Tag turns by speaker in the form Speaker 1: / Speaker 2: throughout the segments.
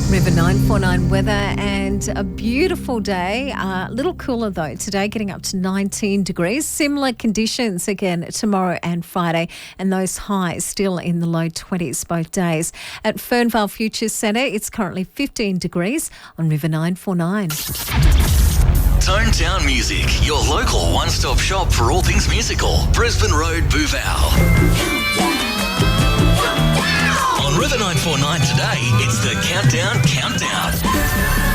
Speaker 1: River 949 weather and a beautiful day. A little cooler though today, getting up to 19 degrees. Similar conditions again tomorrow and Friday, and those highs still in the low 20s both days. At Fernvale Futures Centre, it's currently 15 degrees on River 949.
Speaker 2: Tone Town Music, your local one-stop shop for all things musical. Brisbane Road, Boovale. On River 949 today, it's the Countdown.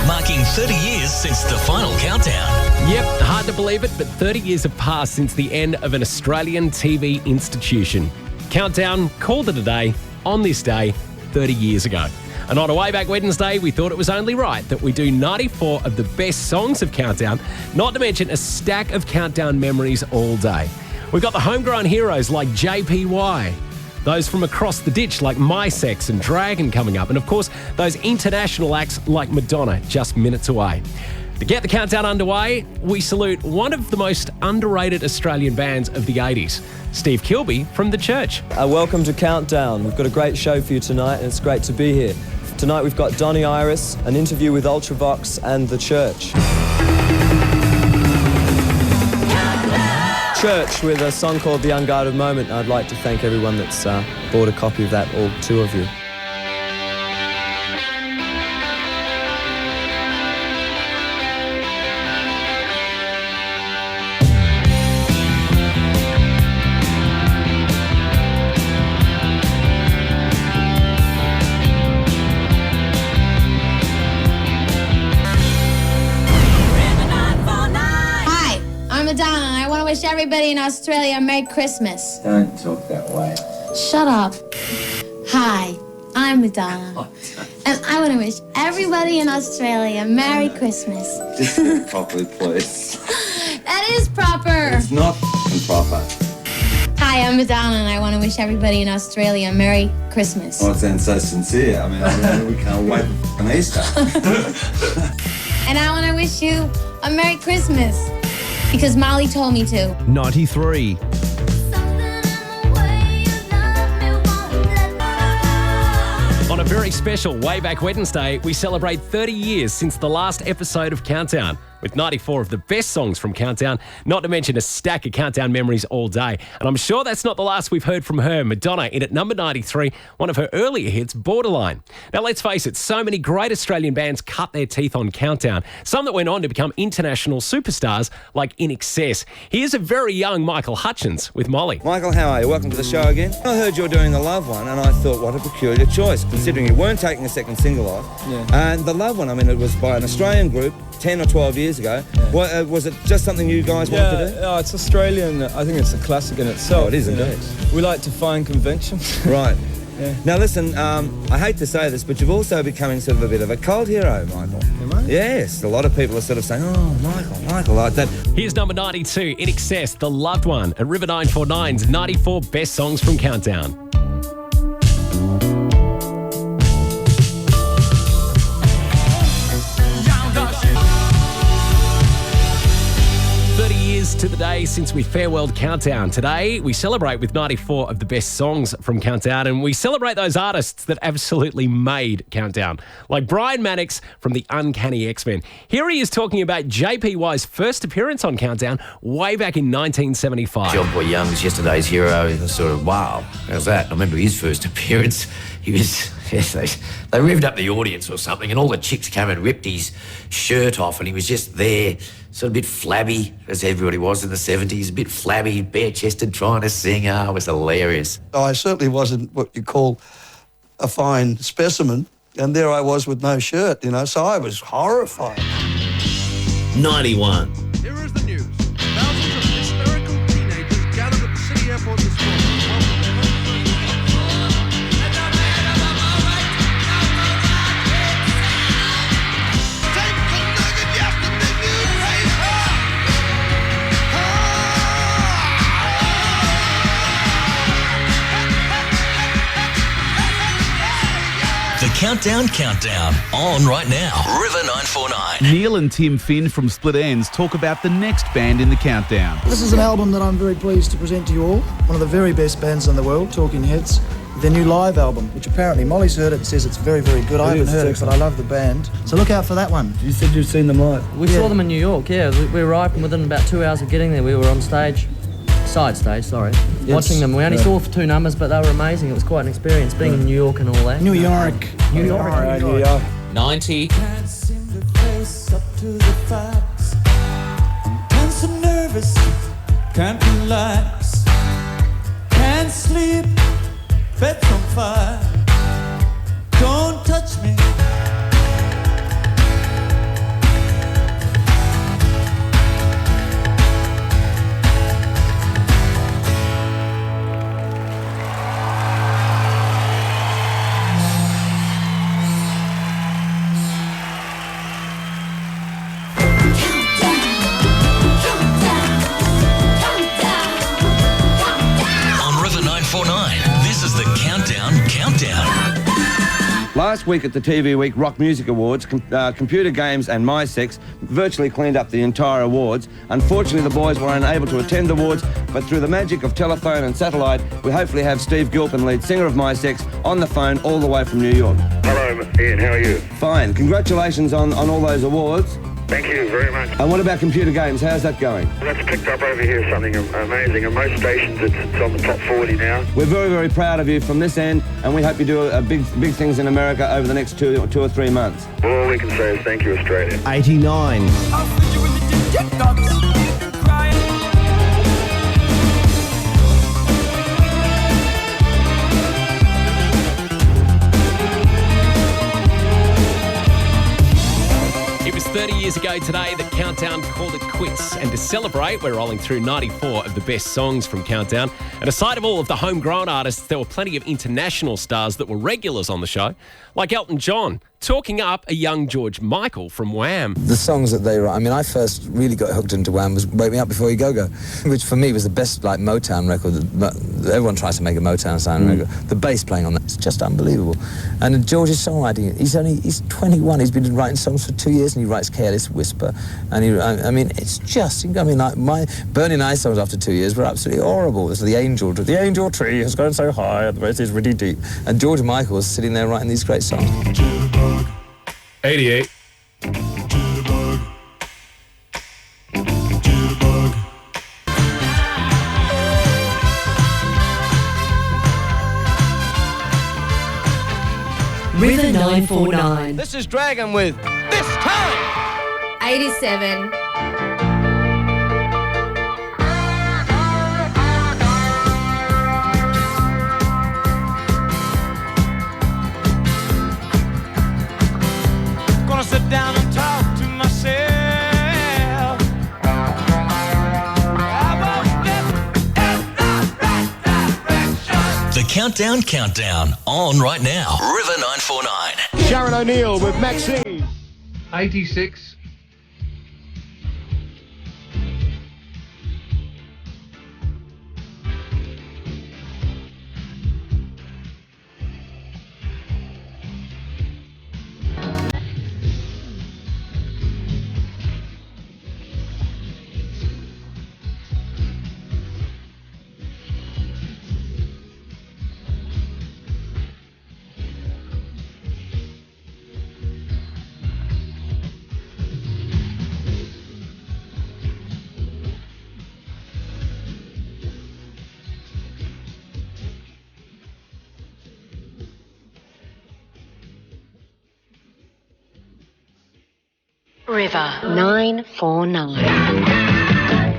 Speaker 2: Marking 30 years since the final countdown.
Speaker 3: Yep, hard to believe it, but 30 years have passed since the end of an Australian TV institution. Countdown called it a day on this day 30 years ago. And on a Way Back Wednesday, we thought it was only right that we do 94 of the best songs of Countdown, not to mention a stack of Countdown memories all day. We've got the homegrown heroes like JPY, those from across the ditch like My Sex and Dragon coming up, and of course, those international acts like Madonna just minutes away. To get the countdown underway, we salute one of the most underrated Australian bands of the 80s, Steve Kilbey from The Church.
Speaker 4: Welcome to Countdown. We've got a great show for you tonight, and it's great to be here. Tonight we've got Donny Iris, an interview with Ultravox and The Church. Church with a song called The Unguarded Moment. I'd like to thank everyone that's bought a copy of that, all two of you.
Speaker 5: Wish everybody in Australia a Merry Christmas.
Speaker 6: Don't talk that way.
Speaker 5: Shut up. Hi, I'm Madonna. And I want to wish everybody in Australia a Merry Christmas.
Speaker 6: Just do it properly, please.
Speaker 5: That is proper.
Speaker 6: It's not proper.
Speaker 5: Hi, I'm Madonna, and I want to wish everybody in Australia a Merry Christmas.
Speaker 6: Oh, it sounds so sincere. I mean, we can't wait for Easter.
Speaker 5: And I want to wish you a Merry Christmas. Because Molly told me to.
Speaker 3: 93. On a very special Way Back Wednesday, we celebrate 30 years since the last episode of Countdown, with 94 of the best songs from Countdown, not to mention a stack of Countdown memories all day. And I'm sure that's not the last we've heard from her, Madonna, in at number 93, one of her earlier hits, Borderline. Now, let's face it, so many great Australian bands cut their teeth on Countdown, some that went on to become international superstars like In Excess. Here's a very young Michael Hutchins with Molly.
Speaker 7: Michael, how are you? Welcome to the show again. I heard you're doing The Love One, and I thought, what a peculiar choice, considering you weren't taking a second single off. Yeah. And The Love One, I mean, it was by an Australian group 10 or 12 years ago. Yeah. Was it just something you guys wanted to do?
Speaker 8: Yeah, it's Australian. I think it's a classic in itself.
Speaker 7: Oh, it is indeed.
Speaker 8: We like to find convention.
Speaker 7: Right.
Speaker 8: Yeah.
Speaker 7: Now listen, I hate to say this, but you've also becoming sort of a bit of a cult hero, Michael.
Speaker 8: Am I?
Speaker 7: Yes, a lot of people are sort of saying, oh, Michael, like that.
Speaker 3: Here's number 92, In Excess, The Loved One, at River 949's 94 best songs from Countdown. To the day since we farewelled Countdown. Today, we celebrate with 94 of the best songs from Countdown, and we celebrate those artists that absolutely made Countdown, like Brian Maddox from the Uncanny X-Men. Here he is talking about JPY's first appearance on Countdown way back in 1975.
Speaker 9: John Boy Young was yesterday's hero. It was sort of, wow, how's that? I remember his first appearance. He was... Yes, they revved up the audience or something, and all the chicks came and ripped his shirt off, and he was just there, sort of a bit flabby, as everybody was in the 70s, a bit flabby, bare-chested, trying to sing. It was hilarious.
Speaker 10: I certainly wasn't what you call a fine specimen, and there I was with no shirt, so I was horrified.
Speaker 9: 91.
Speaker 11: Here is the news. Thousands of hysterical teenagers gathered at the city airport this morning.
Speaker 2: The Countdown, on right now. River 949.
Speaker 12: Neil and Tim Finn from Split Enz talk about the next band in the Countdown.
Speaker 13: This is an album that I'm very pleased to present to you all. One of the very best bands in the world, Talking Heads. their new live album, which apparently Molly's heard it and says it's very, very good. I haven't heard it, but I love the band. So look out for that one.
Speaker 7: You said you've seen them live.
Speaker 14: We saw them in New York, yeah. We arrived, and within about 2 hours of getting there, we were on stage. Side stage, sorry. Watching them. We only saw 2 numbers, but they were amazing. It was quite an experience being in New York and all that.
Speaker 13: New York.
Speaker 15: 90.
Speaker 16: Can't seem to face up to the facts. I'm so nervous, can't relax. Can't sleep, bed's on fire. Don't touch me.
Speaker 7: Last week at the TV Week Rock Music Awards, Computer Games and My Sex virtually cleaned up the entire awards. Unfortunately, the boys were unable to attend the awards, but through the magic of telephone and satellite, we hopefully have Steve Gilpin, lead singer of My Sex, on the phone all the way from New York.
Speaker 17: Hello, Ian. How are you?
Speaker 7: Fine. Congratulations on all those awards.
Speaker 17: Thank you very much.
Speaker 7: And what about Computer Games? How's that going?
Speaker 17: That's picked up over here something amazing. On most stations, it's on the top 40 now.
Speaker 7: We're very, very proud of you from this end, and we hope you do big things in America over the next 2 or 3 months.
Speaker 17: All we can say is thank you, Australia.
Speaker 3: 89. It was 30 years ago today that Countdown called it quits. And to celebrate, we're rolling through 94 of the best songs from Countdown. And aside of all of the homegrown artists, there were plenty of international stars that were regulars on the show, like Elton John, talking up a young George Michael from Wham.
Speaker 18: The songs that they write, I mean, I first really got hooked into Wham was Wake Me Up Before You Go, which for me was the best, like, Motown record. Everyone tries to make a Motown sound record. The bass playing on that, it's just unbelievable. And George's songwriting, he's 21, he's been writing songs for 2 years, and he writes Careless Whisper. And I mean, it's just, I mean, like, my Burning Eyes songs after 2 years were absolutely horrible. It's the angel tree has gone so high, the rest is really deep. And George Michael was sitting there writing these great songs.
Speaker 3: 88.
Speaker 19: River 949.
Speaker 7: This is Dragon with This Time.
Speaker 19: 87.
Speaker 16: Gonna sit down and talk to myself. I won't get in the right direction.
Speaker 2: The Countdown on right now. River 949.
Speaker 11: Sharon O'Neill with Maxine.
Speaker 20: 86.
Speaker 19: River 949.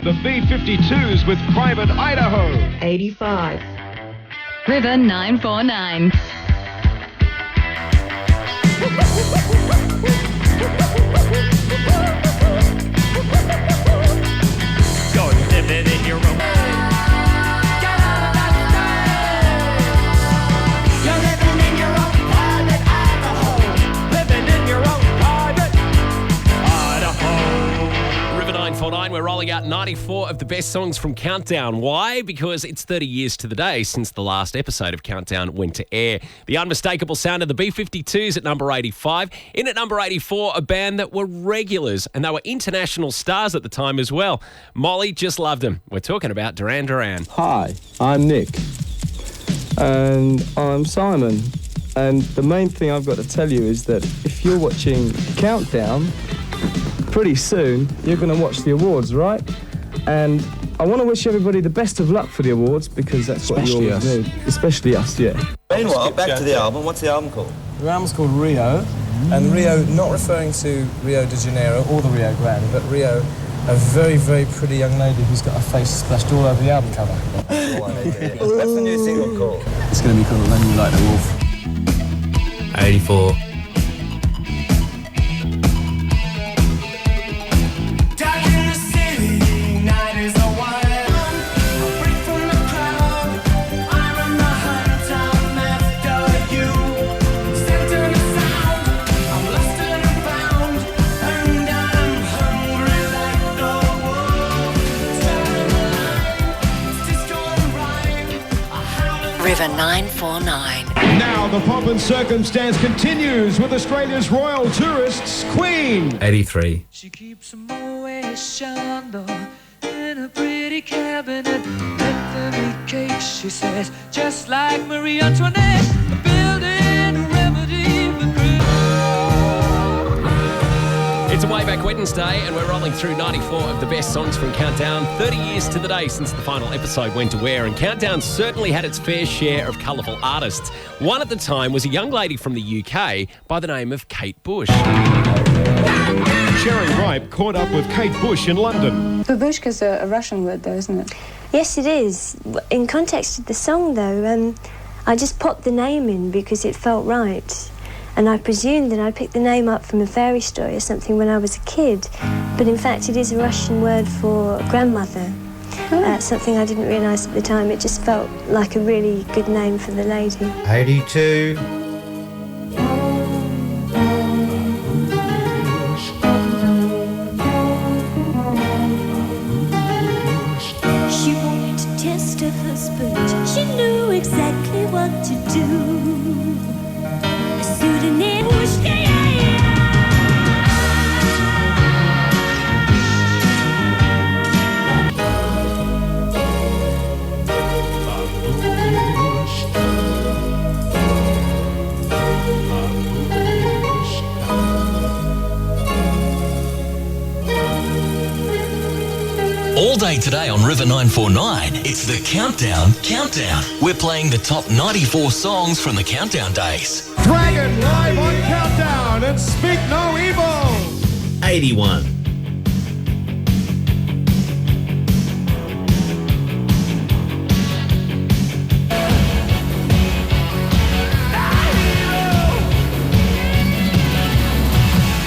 Speaker 11: The B-52s with Private Idaho.
Speaker 19: 85. River 949.
Speaker 16: You're living in your own. You're living in your own private Idaho. Living in your own private Idaho.
Speaker 3: River 949, we're rolling out 94 of the best songs from Countdown. Why? Because it's 30 years to the day since the last episode of Countdown went to air. The unmistakable sound of the B-52s at number 85. In at number 84, a band that were regulars, and they were international stars at the time as well. Molly just loved them. We're talking about Duran Duran.
Speaker 4: Hi, I'm Nick.
Speaker 8: And I'm Simon. And the main thing I've got to tell you is that if you're watching Countdown, pretty soon you're going to watch the awards, right? And I want to wish everybody the best of luck for the awards because that's what you always need. Especially us, yeah.
Speaker 7: Meanwhile, back to the album. What's the album called?
Speaker 8: The album's called Rio, and Rio, not referring to Rio de Janeiro or the Rio Grande, but Rio, a very, very pretty young lady who's got her face splashed all over the album cover.
Speaker 7: What's the new single called?
Speaker 8: It's going to be called When You Like the Wolf.
Speaker 9: 84.
Speaker 19: River 949.
Speaker 11: Now the pomp and circumstance continues with Australia's royal tourists, Queen.
Speaker 9: 83.
Speaker 16: She keeps a Moet Chandon in a pretty cabinet. Let them eat cake, she says, just like Marie Antoinette. Building a remedy for
Speaker 3: It's a way back Wednesday, and we're rolling through 94 of the best songs from Countdown. 30 years to the day since the final episode went to air, and Countdown certainly had its fair share of colourful artists. One at the time was a young lady from the UK by the name of Kate Bush.
Speaker 11: Cherry Ripe caught up with Kate Bush in London.
Speaker 15: Babushka's a Russian word, though, isn't it?
Speaker 20: Yes, it is. In context of the song, though, I just popped the name in because it felt right. And I presumed that I picked the name up from a fairy story or something when I was a kid. But in fact, it is a Russian word for grandmother. Something I didn't realise at the time. It just felt like a really good name for the lady.
Speaker 9: 82.
Speaker 21: She wanted to test her husband. She knew exactly what to do. A pseudonym.
Speaker 2: All day today on River 949, it's the Countdown Countdown. We're playing the top 94 songs from the Countdown days.
Speaker 11: Dragon live on Countdown and Speak No Evil.
Speaker 9: 81.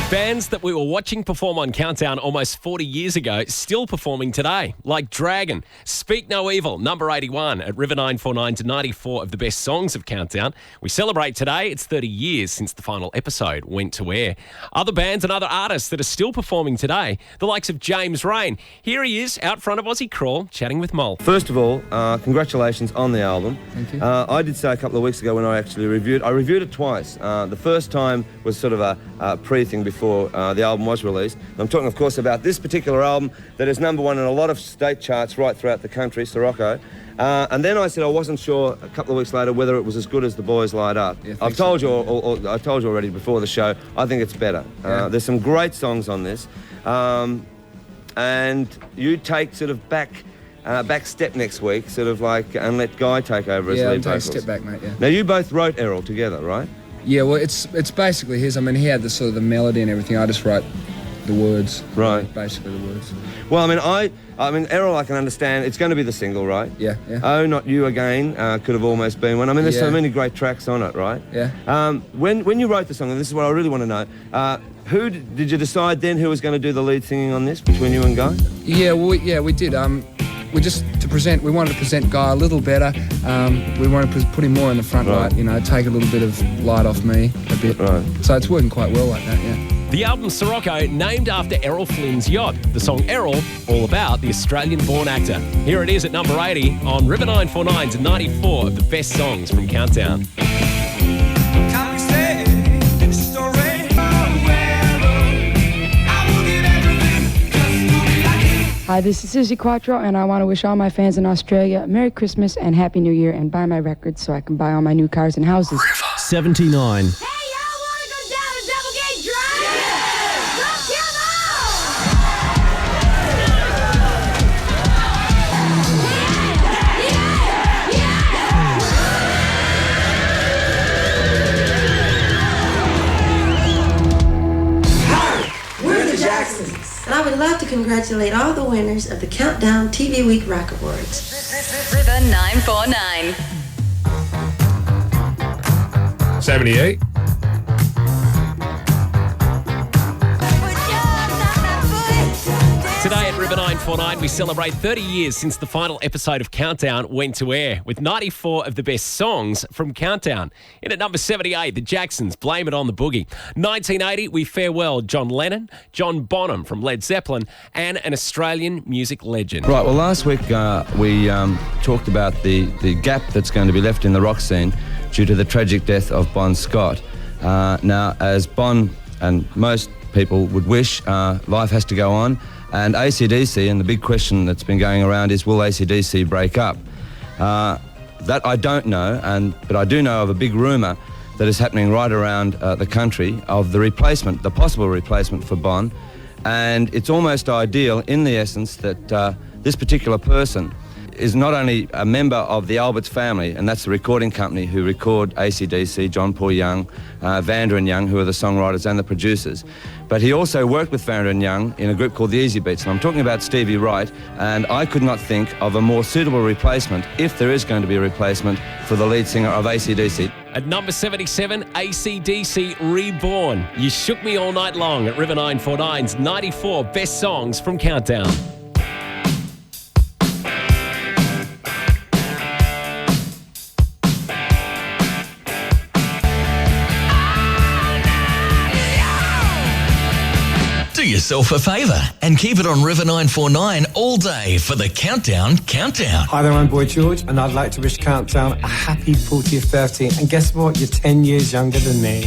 Speaker 3: Bands that we were watching perform on Countdown almost 40 years ago still performing today, like Dragon. Speak No Evil, number 81 at River 949 to 94 of the best songs of Countdown. We celebrate today. It's 30 years since the final episode went to air. Other bands and other artists that are still performing today, the likes of James Rain. Here he is out front of Aussie Crawl chatting with Mol.
Speaker 7: First of all, congratulations on the album.
Speaker 8: Thank you.
Speaker 7: I did say a couple of weeks ago when I actually reviewed it twice. The first time was sort of a pre-thing before the album was released. I'm talking, of course, about this particular album that is number one in a lot of state charts right throughout the country, Sirocco. And then I said I wasn't sure a couple of weeks later whether it was as good as The Boys Light Up. Yeah, I told you already before the show, I think it's better. There's some great songs on this. And you take sort of back step next week, sort of like, and let Guy take over as lead vocals.
Speaker 8: Yeah, take a step back, mate, yeah.
Speaker 7: Now, you both wrote Errol together, right?
Speaker 8: Yeah, well, it's basically his. I mean, he had the sort of the melody and everything. I just write the words.
Speaker 7: Right.
Speaker 8: Basically the words.
Speaker 7: Well, I mean, Errol, I can understand. It's going to be the single, right?
Speaker 8: Yeah.
Speaker 7: Oh, Not You Again could have almost been one. I mean, there's so many great tracks on it, right?
Speaker 8: Yeah.
Speaker 7: When you wrote the song, and this is what I really want to know, who did you decide then who was going to do the lead singing on this between you and Guy?
Speaker 8: Yeah, we did. We wanted to present Guy a little better. We wanted to put him more in the front light, take a little bit of light off me a bit.
Speaker 7: Right.
Speaker 8: So it's working quite well like that, yeah.
Speaker 3: The album Sirocco, named after Errol Flynn's yacht. The song Errol, all about the Australian-born actor. Here it is at number 80 on River 949 to 94 of the best songs from Countdown.
Speaker 22: Hi
Speaker 1: Hi, this is Susie Quattro, and I want to wish all my fans in Australia Merry Christmas and Happy New Year, and buy my records so I can buy all my new cars and houses.
Speaker 3: 79.
Speaker 22: And I would love to congratulate all the winners of the Countdown TV Week Rock Awards.
Speaker 19: River 949.
Speaker 3: 78. Today at River 949, we celebrate 30 years since the final episode of Countdown went to air, with 94 of the best songs from Countdown. In at number 78, the Jacksons, Blame It on the Boogie. 1980, we farewell John Lennon, John Bonham from Led Zeppelin, and an Australian music legend.
Speaker 7: Right, well, last week we talked about the gap that's going to be left in the rock scene due to the tragic death of Bon Scott. Now, as Bon and most people would wish, life has to go on. And AC/DC, and the big question that's been going around is, will AC/DC break up? That I don't know, but I do know of a big rumour that is happening right around the country of the possible replacement for Bon. And it's almost ideal in the essence that this particular person is not only a member of the Alberts family, and that's the recording company who record AC/DC, John Paul Young, Vanda and Young, who are the songwriters and the producers, but he also worked with Vanda and Young in a group called the Easy Beats, and I'm talking about Stevie Wright, and I could not think of a more suitable replacement, if there is going to be a replacement, for the lead singer of AC/DC.
Speaker 3: At number 77, AC/DC Reborn. You shook me all night long at River 949's 94 best songs from Countdown.
Speaker 2: Do yourself a favour and keep it on River 949 all day for the Countdown Countdown.
Speaker 23: Hi there, I'm Boy George, and I'd like to wish Countdown a happy 40th birthday. And guess what? You're 10 years younger than me.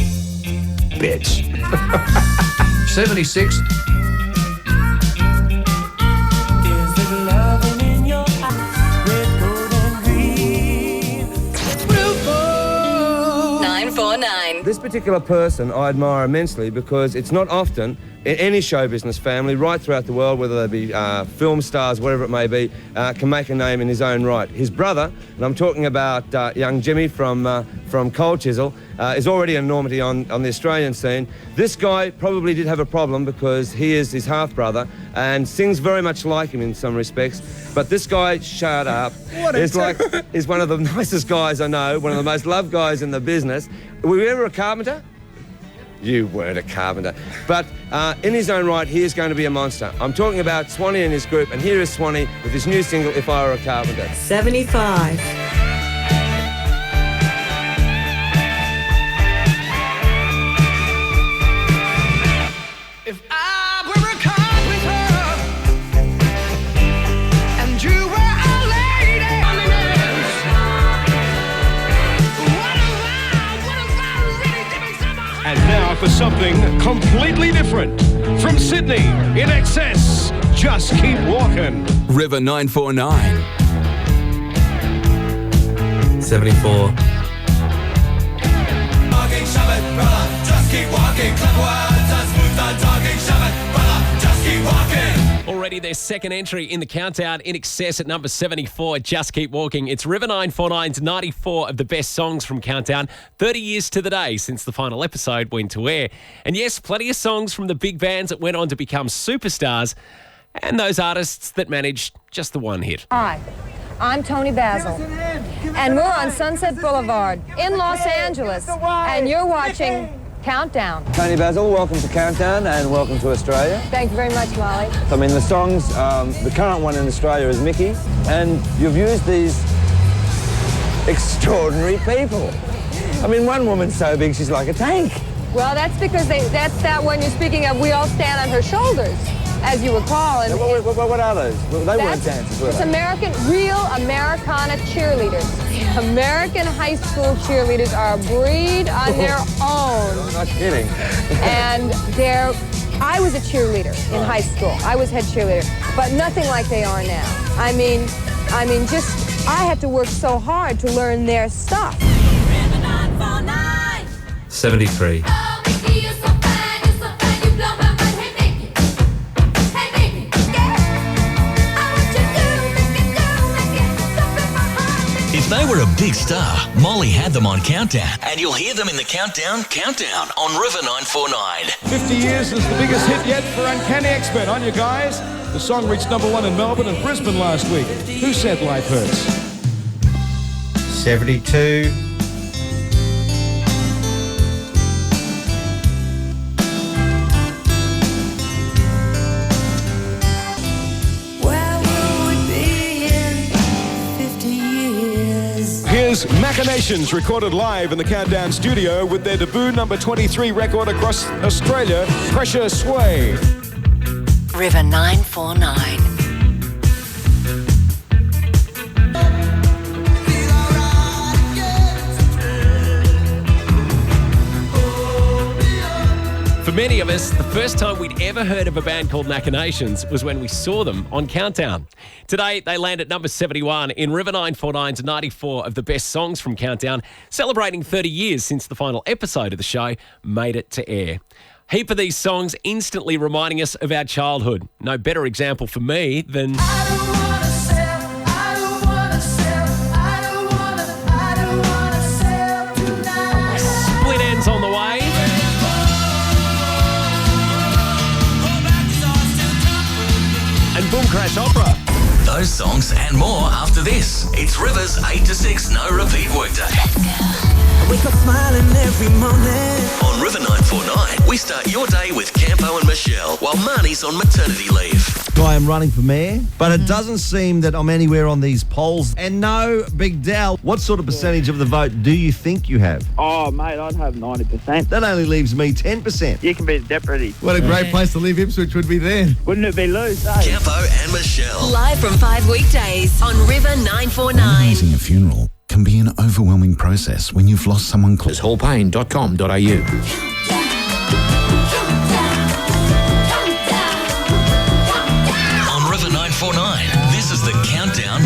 Speaker 23: Bitch.
Speaker 9: 76.
Speaker 7: This particular person I admire immensely because it's not often in any show business family right throughout the world, whether they be film stars, whatever it may be, can make a name in his own right. His brother, and I'm talking about young Jimmy from Cold Chisel, is already an enormity on the Australian scene. This guy probably did have a problem because he is his half-brother and sings very much like him in some respects. But this guy, shut up, is one of the nicest guys I know, one of the most loved guys in the business. Were you ever a carpenter? You weren't a carpenter. But in his own right, he is going to be a monster. I'm talking about Swanee and his group, and here is Swanee with his new single, If I Were a Carpenter.
Speaker 22: 75.
Speaker 16: If I were a carpenter and you were a lady,
Speaker 11: And now for something completely different. From Sydney, In Excess, Just Keep Walking.
Speaker 24: River 949.
Speaker 23: 74.
Speaker 16: just keep walking, clap words and smooth on talking, shove it, brother, just keep walking.
Speaker 3: Already their second entry in the countdown, In Excess at number 74, Just Keep Walking. It's River 949's 94 of the best songs from Countdown, 30 years to the day since the final episode went to air. And yes, plenty of songs from the big bands that went on to become superstars, and those artists that managed just the one hit.
Speaker 25: Hi, I'm Tony Basil, and we're on Sunset Boulevard in Los Angeles, and you're watching Countdown.
Speaker 7: Tony Basil, welcome to Countdown and welcome to Australia.
Speaker 25: Thank you very much, Molly.
Speaker 7: I mean, the songs, the current one in Australia is Mickey, and you've used these extraordinary people. I mean, one woman's so big she's like a tank.
Speaker 25: Well, that's because that's that one you're speaking of, We All Stand on Her Shoulders, as you recall. And
Speaker 7: what are those? Well, they weren't dancers, were
Speaker 25: It's
Speaker 7: they?
Speaker 25: real Americana cheerleaders. American high school cheerleaders are a breed on their own.
Speaker 7: I'm not kidding.
Speaker 25: And they're I was a cheerleader in high school. I was head cheerleader, but nothing like they are now. I mean, just, I had to work so hard to learn their stuff.
Speaker 5: 73.
Speaker 2: If they were a big star, Molly had them on Countdown, and you'll hear them in the Countdown on River 949.
Speaker 11: 50 years is the biggest hit yet for Uncanny Expert. On you guys. The song reached #1 in Melbourne and Brisbane last week. Who said life hurts?
Speaker 6: 72.
Speaker 11: Here's Machinations, recorded live in the Countdown studio with their debut #23 record across Australia, Pressure Sway.
Speaker 19: River 949.
Speaker 3: For many of us, the first time we'd ever heard of a band called Machinations was when we saw them on Countdown. Today, they land at number 71 in River 949's 94 of the best songs from Countdown, celebrating 30 years since the final episode of the show made it to air. Heap of these songs instantly reminding us of our childhood. No better example for me than... Split Ends on the way. And Boom Crash Opera.
Speaker 2: Those songs and more after this. It's River's 8 to 6 no repeat workday.
Speaker 16: I wake up smiling every morning.
Speaker 2: On River 949, we start your day with Campo and Michelle while Marnie's on maternity leave.
Speaker 6: I am running for mayor, but it doesn't seem that I'm anywhere on these polls. And no, Big Dal, what sort of percentage of the vote do you think you have?
Speaker 10: Oh, mate, I'd have 90%.
Speaker 6: That only leaves me 10%.
Speaker 10: You can be the deputy.
Speaker 6: What a great place to live Ipswich would be then.
Speaker 10: Wouldn't it be loose, eh?
Speaker 2: Campo and Michelle.
Speaker 19: Live from 5 weekdays on River 949.
Speaker 12: Organising a funeral can be an overwhelming process when you've lost someone close.
Speaker 9: hallpayne.com.au.
Speaker 2: This is the Countdown.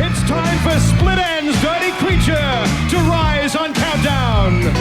Speaker 11: It's time for Split Ends, Dirty Creature, to rise on Countdown.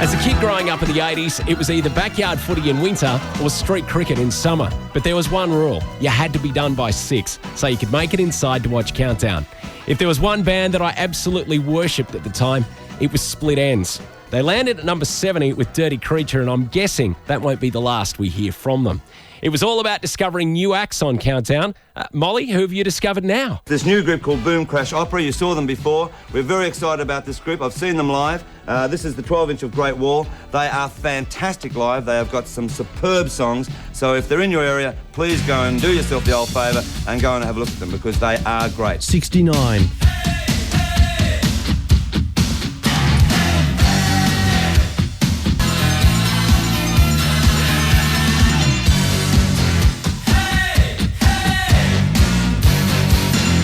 Speaker 3: As a kid growing up in the 80s, it was either backyard footy in winter or street cricket in summer. But there was one rule. You had to be done by 6, so you could make it inside to watch Countdown. If there was one band that I absolutely worshipped at the time, it was Split Ends. They landed at number 70 with Dirty Creature, and I'm guessing that won't be the last we hear from them. It was all about discovering new acts on Countdown. Molly, who have you discovered now?
Speaker 7: This new group called Boom Crash Opera, you saw them before. We're very excited about this group. I've seen them live. This is the 12-inch of Great Wall. They are fantastic live. They have got some superb songs. So if they're in your area, please go and do yourself the old favour and go and have a look at them because they are great.
Speaker 6: 69.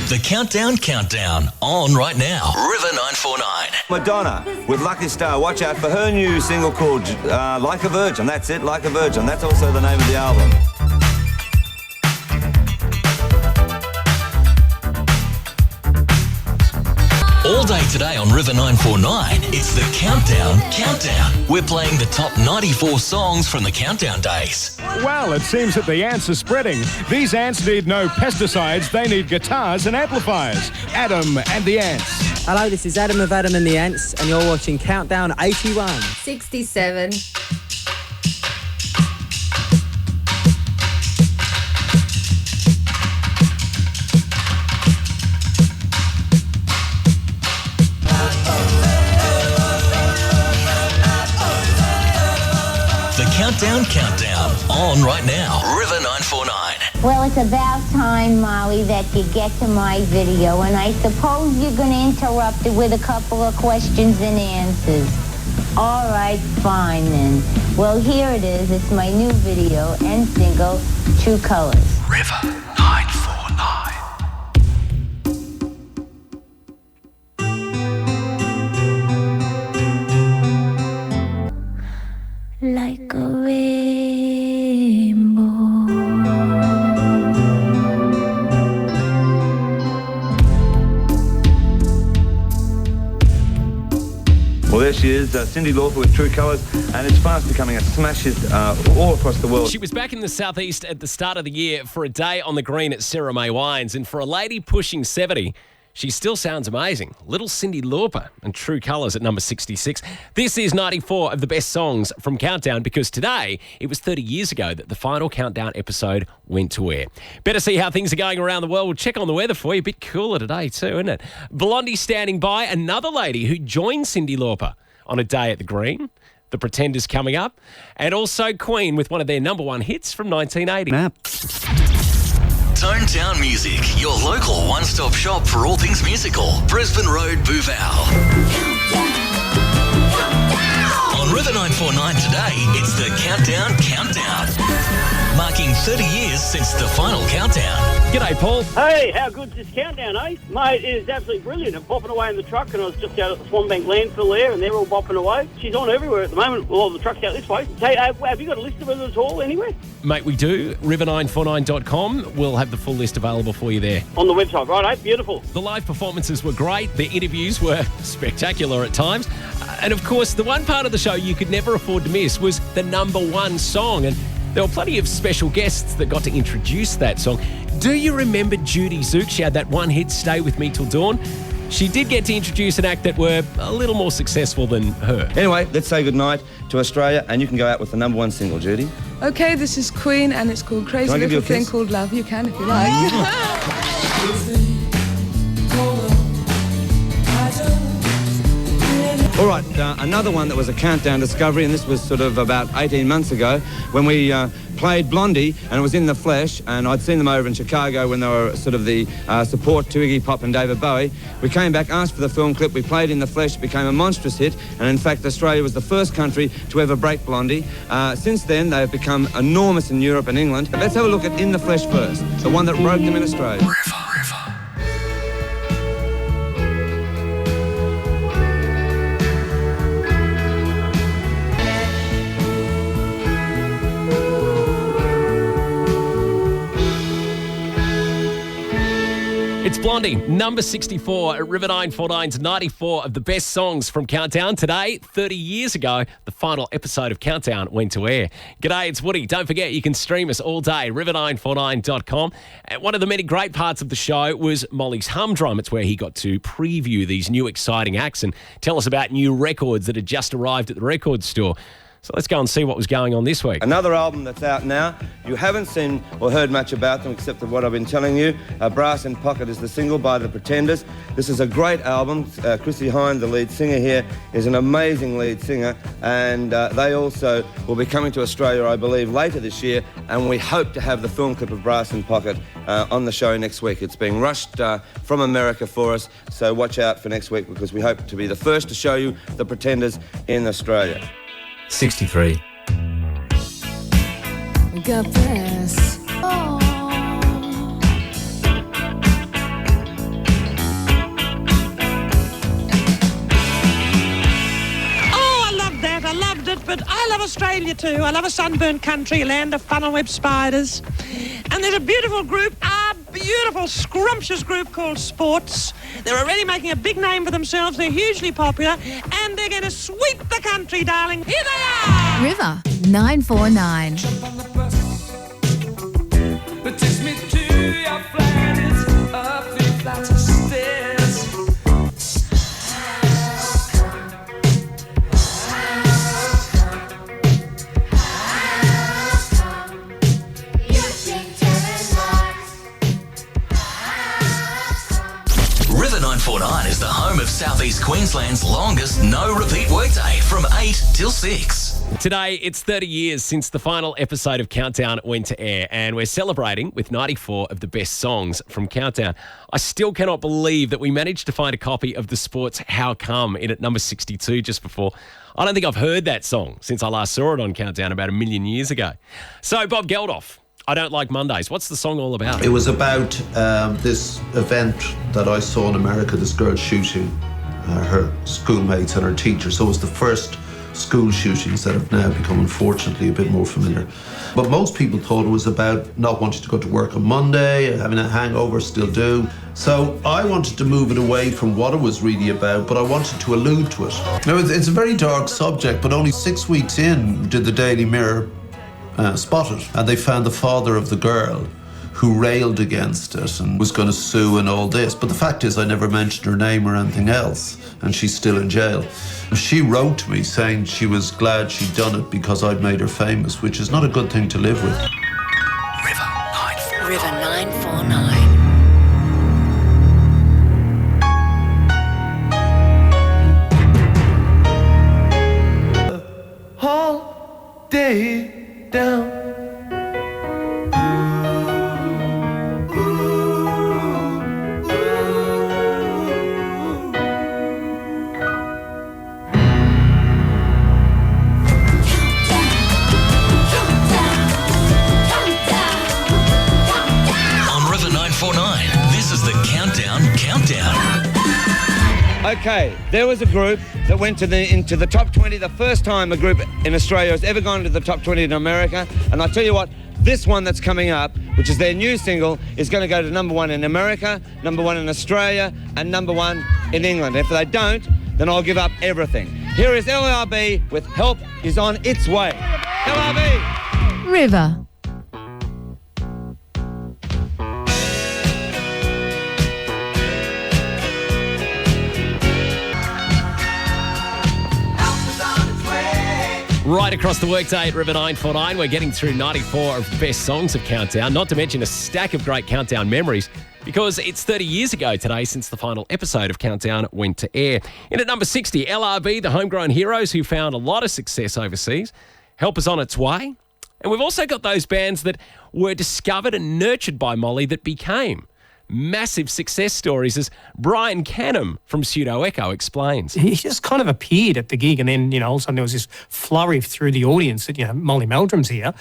Speaker 2: The Countdown on right now. River 949.
Speaker 7: Madonna with Lucky Star. Watch out for her new single called Like a Virgin. That's it, Like a Virgin. That's also the name of the album.
Speaker 2: All day today on River 949, it's the Countdown. We're playing the top 94 songs from the Countdown days.
Speaker 11: Well, it seems that the ants are spreading. These ants need no pesticides. They need guitars and amplifiers. Adam and the Ants.
Speaker 14: Hello, this is Adam of Adam and the Ants, and you're watching Countdown 81.
Speaker 25: 67.
Speaker 2: The Countdown on right now. River 949.
Speaker 4: Well, it's about time, Molly, that you get to my video, and I suppose you're going to interrupt it with a couple of questions and answers. All right, fine then. Well, here it is. It's my new video and single, True Colors.
Speaker 2: River 949.
Speaker 21: Like a rainbow.
Speaker 7: Well, there she is, Cyndi Lauper with True Colours, and it's fast becoming a smash hit all across the world.
Speaker 3: She was back in the southeast at the start of the year for a day on the green at Sarah May Wines, and for a lady pushing 70, she still sounds amazing. Little Cyndi Lauper and True Colours at number 66. This is 94 of the best songs from Countdown, because today it was 30 years ago that the final Countdown episode went to air. Better see how things are going around the world. We'll check on the weather for you. A bit cooler today too, isn't it? Blondie standing by, another lady who joined Cyndi Lauper on a day at the Green. The Pretenders coming up. And also Queen with one of their number one hits from 1980.
Speaker 2: Tone Town Music, your local one-stop shop for all things musical. Brisbane Road, Bouvale. On River 949 today, it's the Countdown Countdown. Marking 30 years since the final countdown.
Speaker 3: G'day, Paul.
Speaker 10: Hey, how good's this countdown, eh? Mate, it is absolutely brilliant. I'm bopping away in the truck, and I was just out at the Swanbank landfill there, and they're all bopping away. She's on everywhere at the moment. Well, the truck's out this way. Hey, have you got a list of her at all anywhere?
Speaker 3: Mate, we do. River949.com. We'll have the full list available for you there.
Speaker 10: On the website, right, eh? Beautiful.
Speaker 3: The live performances were great. The interviews were spectacular at times. And of course, the one part of the show you could never afford to miss was the number one song. And there were plenty of special guests that got to introduce that song. Do you remember Judy Zook? She had that one hit, Stay With Me Till Dawn. She did get to introduce an act that were a little more successful than her.
Speaker 7: Anyway, let's say goodnight to Australia, and you can go out with the number one single, Judy.
Speaker 15: Okay, this is Queen, and it's called Crazy
Speaker 7: Can I give you
Speaker 15: Little
Speaker 7: a
Speaker 15: Thing
Speaker 7: kiss?
Speaker 15: Called Love. You can if you like.
Speaker 7: All right, another one that was a countdown discovery, and this was sort of about 18 months ago when we played Blondie, and it was in the flesh, and I'd seen them over in Chicago when they were sort of the support to Iggy Pop and David Bowie. We came back, asked for the film clip, we played in the flesh, it became a monstrous hit, and in fact Australia was the first country to ever break Blondie. Since then they've become enormous in Europe and England. Let's have a look at In the Flesh first, the one that broke them in Australia.
Speaker 3: It's Blondie, number 64 at River 949's 94 of the best songs from Countdown. Today, 30 years ago, the final episode of Countdown went to air. G'day, it's Woody. Don't forget you can stream us all day, river949.com. And one of the many great parts of the show was Molly's Humdrum. It's where he got to preview these new exciting acts and tell us about new records that had just arrived at the record store. So let's go and see what was going on this week.
Speaker 7: Another album that's out now. You haven't seen or heard much about them except for what I've been telling you. Brass in Pocket is the single by The Pretenders. This is a great album. Chrissy Hine, the lead singer here, is an amazing lead singer, and they also will be coming to Australia, I believe, later this year, and we hope to have the film clip of Brass in Pocket on the show next week. It's being rushed from America for us, so watch out for next week because we hope to be the first to show you The Pretenders in Australia.
Speaker 9: 63.
Speaker 21: We got this. Oh.
Speaker 5: I loved that. I loved it, but I love Australia too. I love a sunburned country, a land of funnel-web spiders. And there's a beautiful group, beautiful, scrumptious group called Sports. They're already making a big name for themselves. They're hugely popular, and they're going to sweep the country, darling. Here they are!
Speaker 13: River 949.
Speaker 16: It takes me to your flat, it's up 3 flights of stairs.
Speaker 2: River 949 is the home of Southeast Queensland's longest no-repeat workday from 8 till 6.
Speaker 3: Today, it's 30 years since the final episode of Countdown went to air, and we're celebrating with 94 of the best songs from Countdown. I still cannot believe that we managed to find a copy of the Sports How Come in at number 62 just before. I don't think I've heard that song since I last saw it on Countdown about 1 million years ago. So, Bob Geldof, I Don't Like Mondays. What's the song all about?
Speaker 1: It was about this event that I saw in America, this girl shooting her schoolmates and her teacher. So it was the first school shootings that have now become, unfortunately, a bit more familiar. But most people thought it was about not wanting to go to work on Monday, having a hangover, still do. So I wanted to move it away from what it was really about, but I wanted to allude to it. Now, it's a very dark subject, but only 6 weeks in did the Daily Mirror spot it, and they found the father of the girl who railed against it and was going to sue and all this. But the fact is, I never mentioned her name or anything else, and she's still in jail. She wrote to me saying she was glad she'd done it because I'd made her famous, which is not a good thing to live with.
Speaker 19: River 949.
Speaker 16: All day down.
Speaker 2: This is the Countdown.
Speaker 7: Okay, there was a group that went into the top 20, the first time a group in Australia has ever gone into the top 20 in America. And I tell you what, this one that's coming up, which is their new single, is going to go to number 1 in America, number 1 in Australia, and number 1 in England. If they don't, then I'll give up everything. Here is LRB with Help Is On Its Way. LRB!
Speaker 13: River.
Speaker 3: Right across the workday at River 949, we're getting through 94 of the best songs of Countdown, not to mention a stack of great Countdown memories, because it's 30 years ago today since the final episode of Countdown went to air. In at number 60, LRB, the Homegrown heroes who found a lot of success overseas, Help Is On Its Way. And we've also got those bands that were discovered and nurtured by Molly that became massive success stories, as Brian Canham from Pseudo Echo explains.
Speaker 8: He just kind of appeared at the gig, and then, all of a sudden there was this flurry through the audience that, Molly Meldrum's here.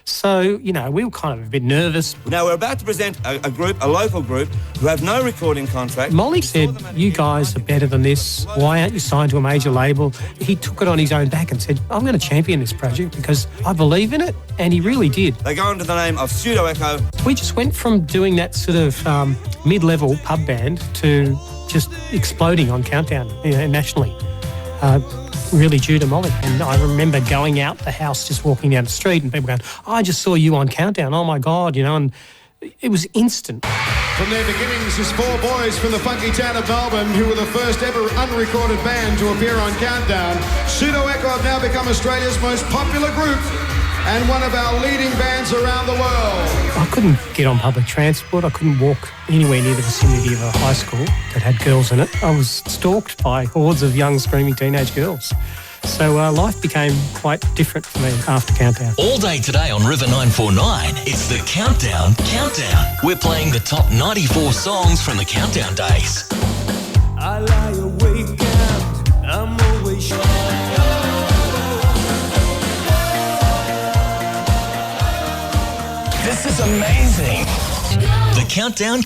Speaker 8: So, we were kind of a bit nervous.
Speaker 7: Now, we're about to present a local group, who have no recording contract.
Speaker 8: Molly said, you guys are better than this. Why aren't you signed to a major label? He took it on his own back and said, I'm going to champion this project because I believe in it, and he really did.
Speaker 7: They go under the name of Pseudo Echo.
Speaker 8: We just went from doing that sort of mid-level pub band to just exploding on Countdown, nationally. Really due to Molly. And I remember going out the house, just walking down the street, and people going, I just saw you on Countdown, oh my God, and it was instant.
Speaker 11: From their beginnings as 4 boys from the funky town of Melbourne, who were the first ever unrecorded band to appear on Countdown, Pseudo Echo have now become Australia's most popular group and one of our leading bands around the world.
Speaker 8: I couldn't get on public transport. I couldn't walk anywhere near the vicinity of a high school that had girls in it. I was stalked by hordes of young screaming teenage girls. So life became quite different for me after Countdown.
Speaker 2: All day today on River 949, it's the Countdown. We're playing the top 94 songs from the Countdown days.
Speaker 16: I lie awake and I'm always
Speaker 2: This is amazing. The Countdown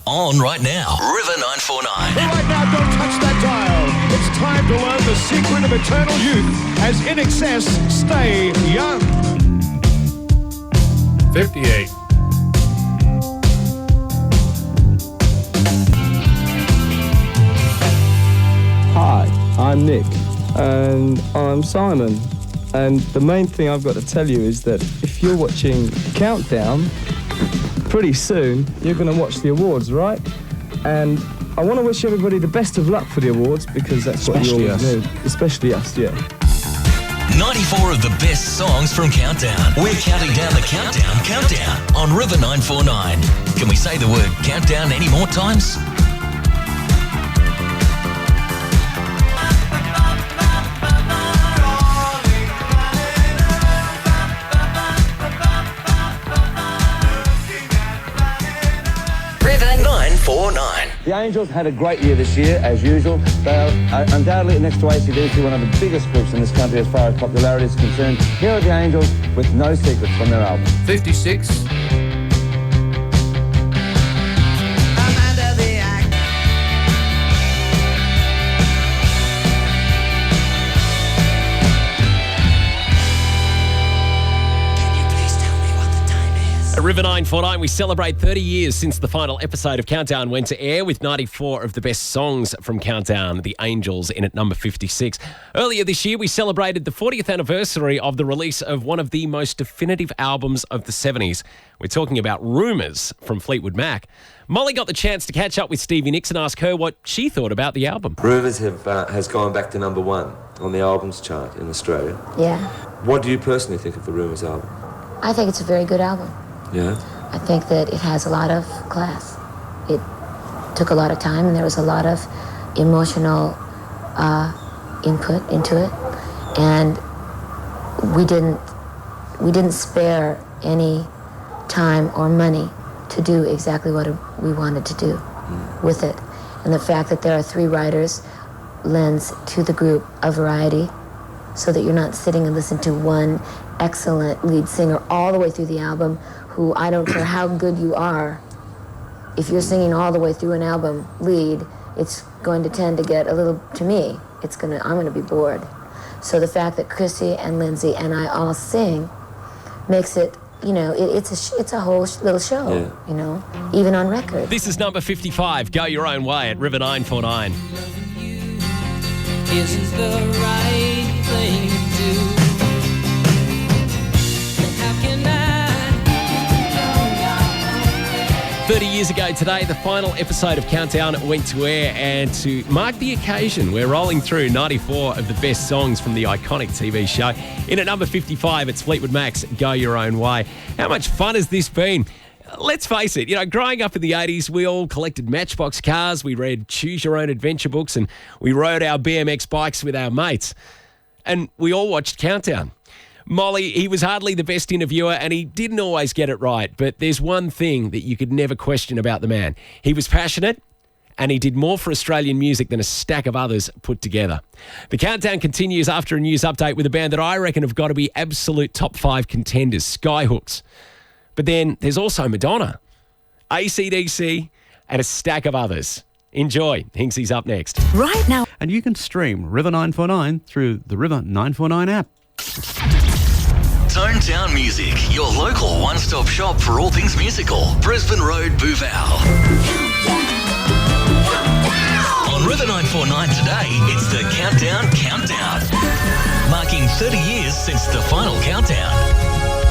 Speaker 2: on right now. River 949.
Speaker 11: Right now, don't touch that dial. It's time to learn the secret of eternal youth as In Excess stay young.
Speaker 17: 58.
Speaker 18: Hi, I'm Nick. And I'm Simon. And the main thing I've got to tell you is that if you're watching Countdown, pretty soon you're going to watch the awards, right? And I want to wish everybody the best of luck for the awards, because that's what you always need. Especially us, yeah.
Speaker 2: 94 of the best songs from Countdown. We're counting down the countdown on River 949. Can we say the word countdown any more times? 949.
Speaker 7: The Angels had a great year this year, as usual. They are undoubtedly, next to AC/DC, one of the biggest groups in this country as far as popularity is concerned. Here are the Angels with No Secrets from their album.
Speaker 9: 56.
Speaker 3: At River 949, we celebrate 30 years since the final episode of Countdown went to air, with 94 of the best songs from Countdown, The Angels, in at number 56. Earlier this year, we celebrated the 40th anniversary of the release of one of the most definitive albums of the 70s. We're talking about Rumours from Fleetwood Mac. Molly got the chance to catch up with Stevie Nicks and ask her what she thought about the album.
Speaker 17: Rumours has gone back to number 1 on the albums chart in Australia.
Speaker 20: Yeah.
Speaker 17: What do you personally think of the Rumours album?
Speaker 20: I think it's a very good album.
Speaker 17: Yeah?
Speaker 20: I think that it has a lot of class. It took a lot of time, and there was a lot of emotional input into it, and we didn't spare any time or money to do exactly what we wanted to do with it. And the fact that there are 3 writers lends to the group a variety, so that you're not sitting and listening to one excellent lead singer all the way through the album, who, I don't care how good you are, if you're singing all the way through an album lead, it's going to tend to get a little, to me, I'm gonna be bored. So the fact that Chrissy and Lindsay and I all sing makes it, it's a whole little show, even on record.
Speaker 3: This is number 55, Go Your Own Way, at River 949.
Speaker 16: Isn't the right thing to do. How can I?
Speaker 3: 30 years ago today, the final episode of Countdown went to air, and to mark the occasion, we're rolling through 94 of the best songs from the iconic TV show. In at number 55, it's Fleetwood Mac's Go Your Own Way. How much fun has this been? Let's face it, growing up in the 80s, we all collected Matchbox cars, we read Choose Your Own Adventure books, and we rode our BMX bikes with our mates. And we all watched Countdown. Molly, he was hardly the best interviewer, and he didn't always get it right, but there's one thing that you could never question about the man. He was passionate, and he did more for Australian music than a stack of others put together. The Countdown continues after a news update with a band that I reckon have got to be absolute top 5 contenders, Skyhooks. But then there's also Madonna, AC/DC, and a stack of others. Enjoy. Hinksy's up next.
Speaker 22: Right now.
Speaker 23: And you can stream River 949 through the River 949 app.
Speaker 2: Tone Town Music, your local one-stop shop for all things musical. Brisbane Road, Boovale. On River 949 today, it's the Countdown. Marking 30 years since the final countdown.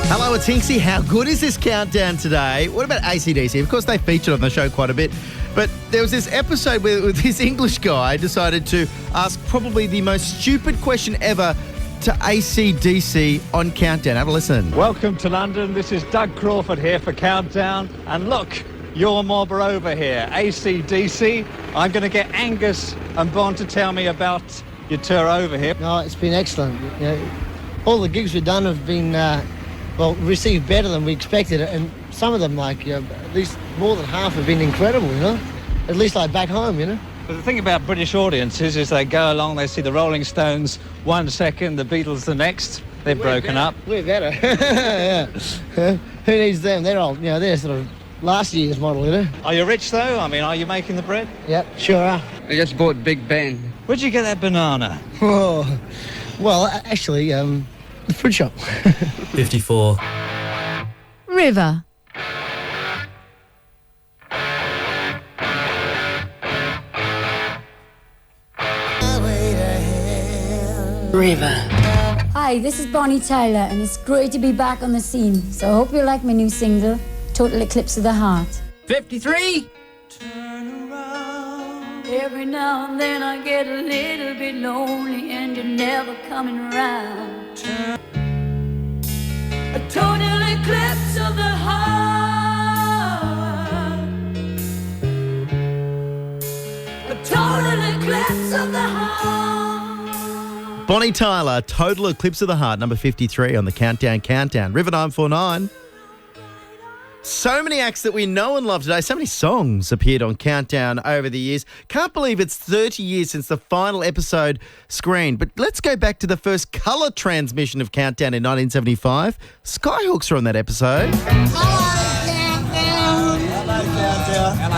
Speaker 24: Hello, it's Hinksy. How good is this countdown today? What about AC/DC? Of course, they featured on the show quite a bit. But there was this episode where this English guy decided to ask probably the most stupid question ever to AC/DC on Countdown. Have a listen.
Speaker 26: Welcome to London. This is Doug Crawford here for Countdown. And look, your mob are over here. AC/DC. I'm going to get Angus and Bon to tell me about your tour over here.
Speaker 27: No, it's been excellent. All the gigs we've done have been, received better than we expected. And some of them, at least more than half have been incredible, At least back home,
Speaker 26: But the thing about British audiences is they go along, they see the Rolling Stones 1 second, the Beatles the next. They're broken up.
Speaker 27: We're better. Yeah. Who needs them? They're all, they're sort of last year's model,
Speaker 26: Are you rich, though? I mean, are you making the bread?
Speaker 27: Yep, sure are.
Speaker 26: I just bought Big Ben. Where'd you get that banana?
Speaker 27: Oh, well, actually, the fruit shop.
Speaker 23: 54.
Speaker 13: River.
Speaker 19: River.
Speaker 28: Hi, this is Bonnie Tyler, and it's great to be back on the scene. So I hope you like my new single, Total Eclipse of the Heart.
Speaker 23: 53.
Speaker 28: Every now and then I get a little bit lonely, and you're never coming around. A total eclipse of the heart. A total eclipse of the heart.
Speaker 24: Bonnie Tyler, Total Eclipse of the Heart, number 53 on the Countdown. River 949. So many acts that we know and love today. So many songs appeared on Countdown over the years. Can't believe it's 30 years since the final episode screened. But let's go back to the first colour transmission of Countdown in 1975. Skyhooks are on that episode.
Speaker 4: Hello,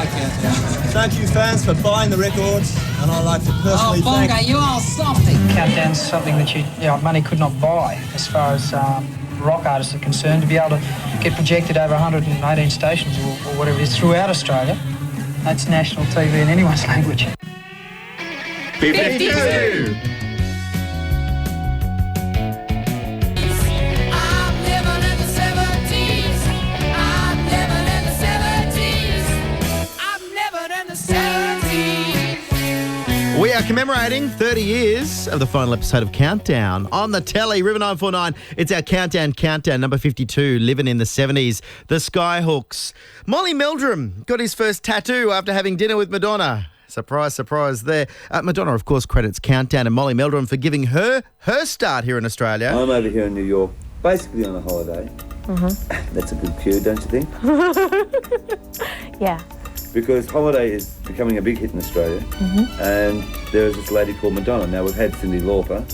Speaker 4: Countdown. Thank you, fans, for buying the records, and I'd like to personally thank...
Speaker 6: Bongo, you are softy.
Speaker 10: Countdown's something that money could not buy as far as rock artists are concerned. To be able to get projected over 118 stations or whatever it is throughout Australia, that's national TV in anyone's language.
Speaker 24: 52. We are commemorating 30 years of the final episode of Countdown on the telly. River 949, it's our Countdown, number 52, living in the 70s. The Skyhooks. Molly Meldrum got his first tattoo after having dinner with Madonna. Surprise, surprise there. Madonna, of course, credits Countdown and Molly Meldrum for giving her start here in Australia.
Speaker 17: I'm over here in New York, basically on a holiday. That's a good cue, don't you think?
Speaker 20: Yeah.
Speaker 17: Because Holiday is becoming a big hit in Australia, and there's this lady called Madonna. Now, we've had Cyndi Lauper,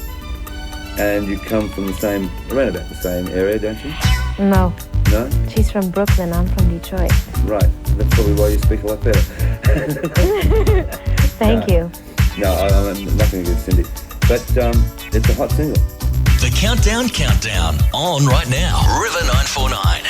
Speaker 17: and you come from around about the same area, don't you?
Speaker 20: No.
Speaker 17: No?
Speaker 20: She's from Brooklyn, I'm from Detroit.
Speaker 17: Right, that's probably why you speak a lot better.
Speaker 20: Thank you.
Speaker 17: No, I'm nothing against Cyndi, but it's a hot single.
Speaker 2: The Countdown, on right now. River 949.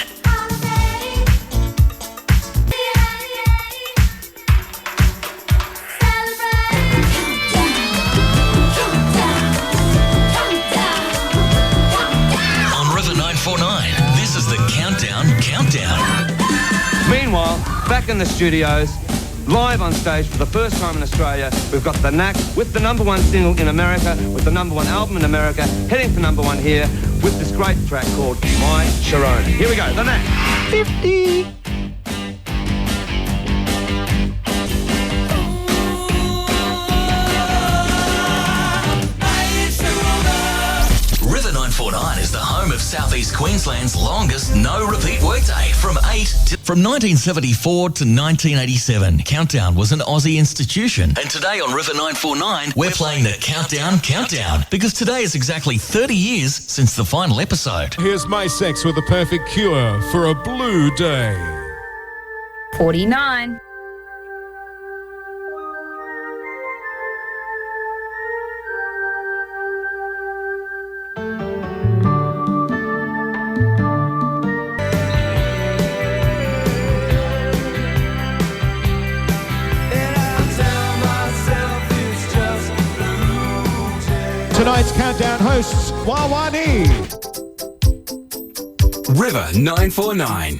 Speaker 2: This is the Countdown.
Speaker 7: Meanwhile, back in the studios, live on stage for the first time in Australia, we've got The Knack with the number one single in America, with the number one album in America, heading for number one here with this great track called My Sharona. Here we go, The Knack. 50.
Speaker 2: River 949 is the home of Southeast Queensland's longest no-repeat workday from 1974 to 1987. Countdown was an Aussie institution, and today on River 949 we're playing the Countdown because today is exactly 30 years since the final episode.
Speaker 12: Here's My Sex with the perfect cure for a blue day.
Speaker 28: 49.
Speaker 11: Tonight's Countdown hosts Wawani.
Speaker 2: River 949.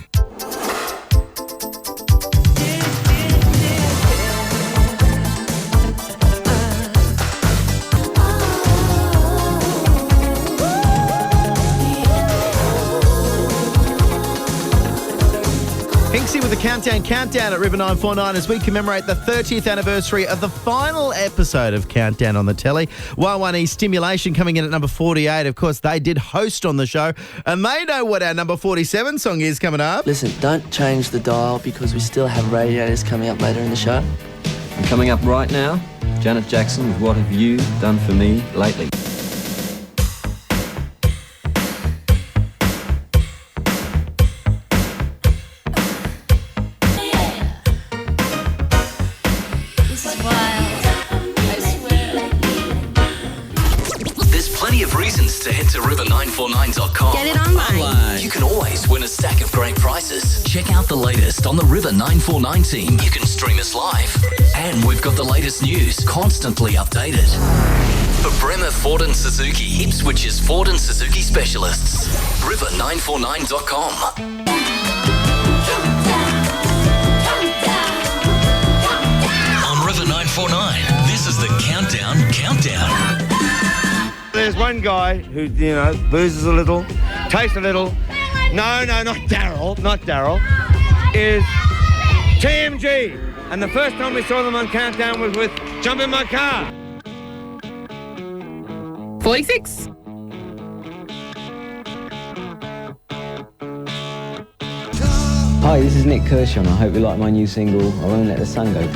Speaker 24: Hinksy with the Countdown at River 949 as we commemorate the 30th anniversary of the final episode of Countdown on the telly. Wawani Stimulation coming in at number 48. Of course, they did host on the show, and they know what our number 47 song is coming up.
Speaker 14: Listen, don't change the dial because we still have radiators coming up later in the show.
Speaker 15: And coming up right now, Janet Jackson with What Have You Done For Me Lately?
Speaker 2: To head to river949.com.
Speaker 28: Get it online.
Speaker 2: You can always win a stack of great prizes. Check out the latest on the River 949 team. You can stream us live. And we've got the latest news constantly updated. For Bremer Ford and Suzuki, Ipswich's Ford and Suzuki specialists. river949.com. On River 949, this is the Countdown.
Speaker 7: There's one guy who, boozes a little, tastes a little. No, not Daryl. Is TMG. And the first time we saw them on Countdown was with Jump in My Car.
Speaker 28: 46.
Speaker 15: Hi, this is Nick Kershaw, and I hope you like my new single, I Won't Let the Sun Go Down.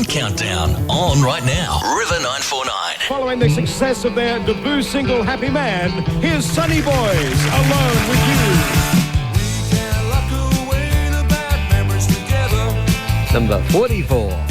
Speaker 2: Countdown on right now. River 949.
Speaker 11: Following the success of their debut single, Happy Man, here's Sunny Boys, Alone With You.
Speaker 15: Number 44.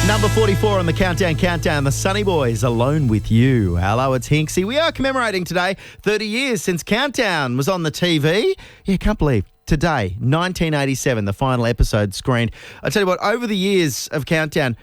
Speaker 24: Number 44 on the Countdown, the Sunny Boys, Alone With You. Hello, it's Hinksy. We are commemorating today 30 years since Countdown was on the TV. Yeah, can't believe. Today, 1987, the final episode screened. I tell you what, over the years of Countdown,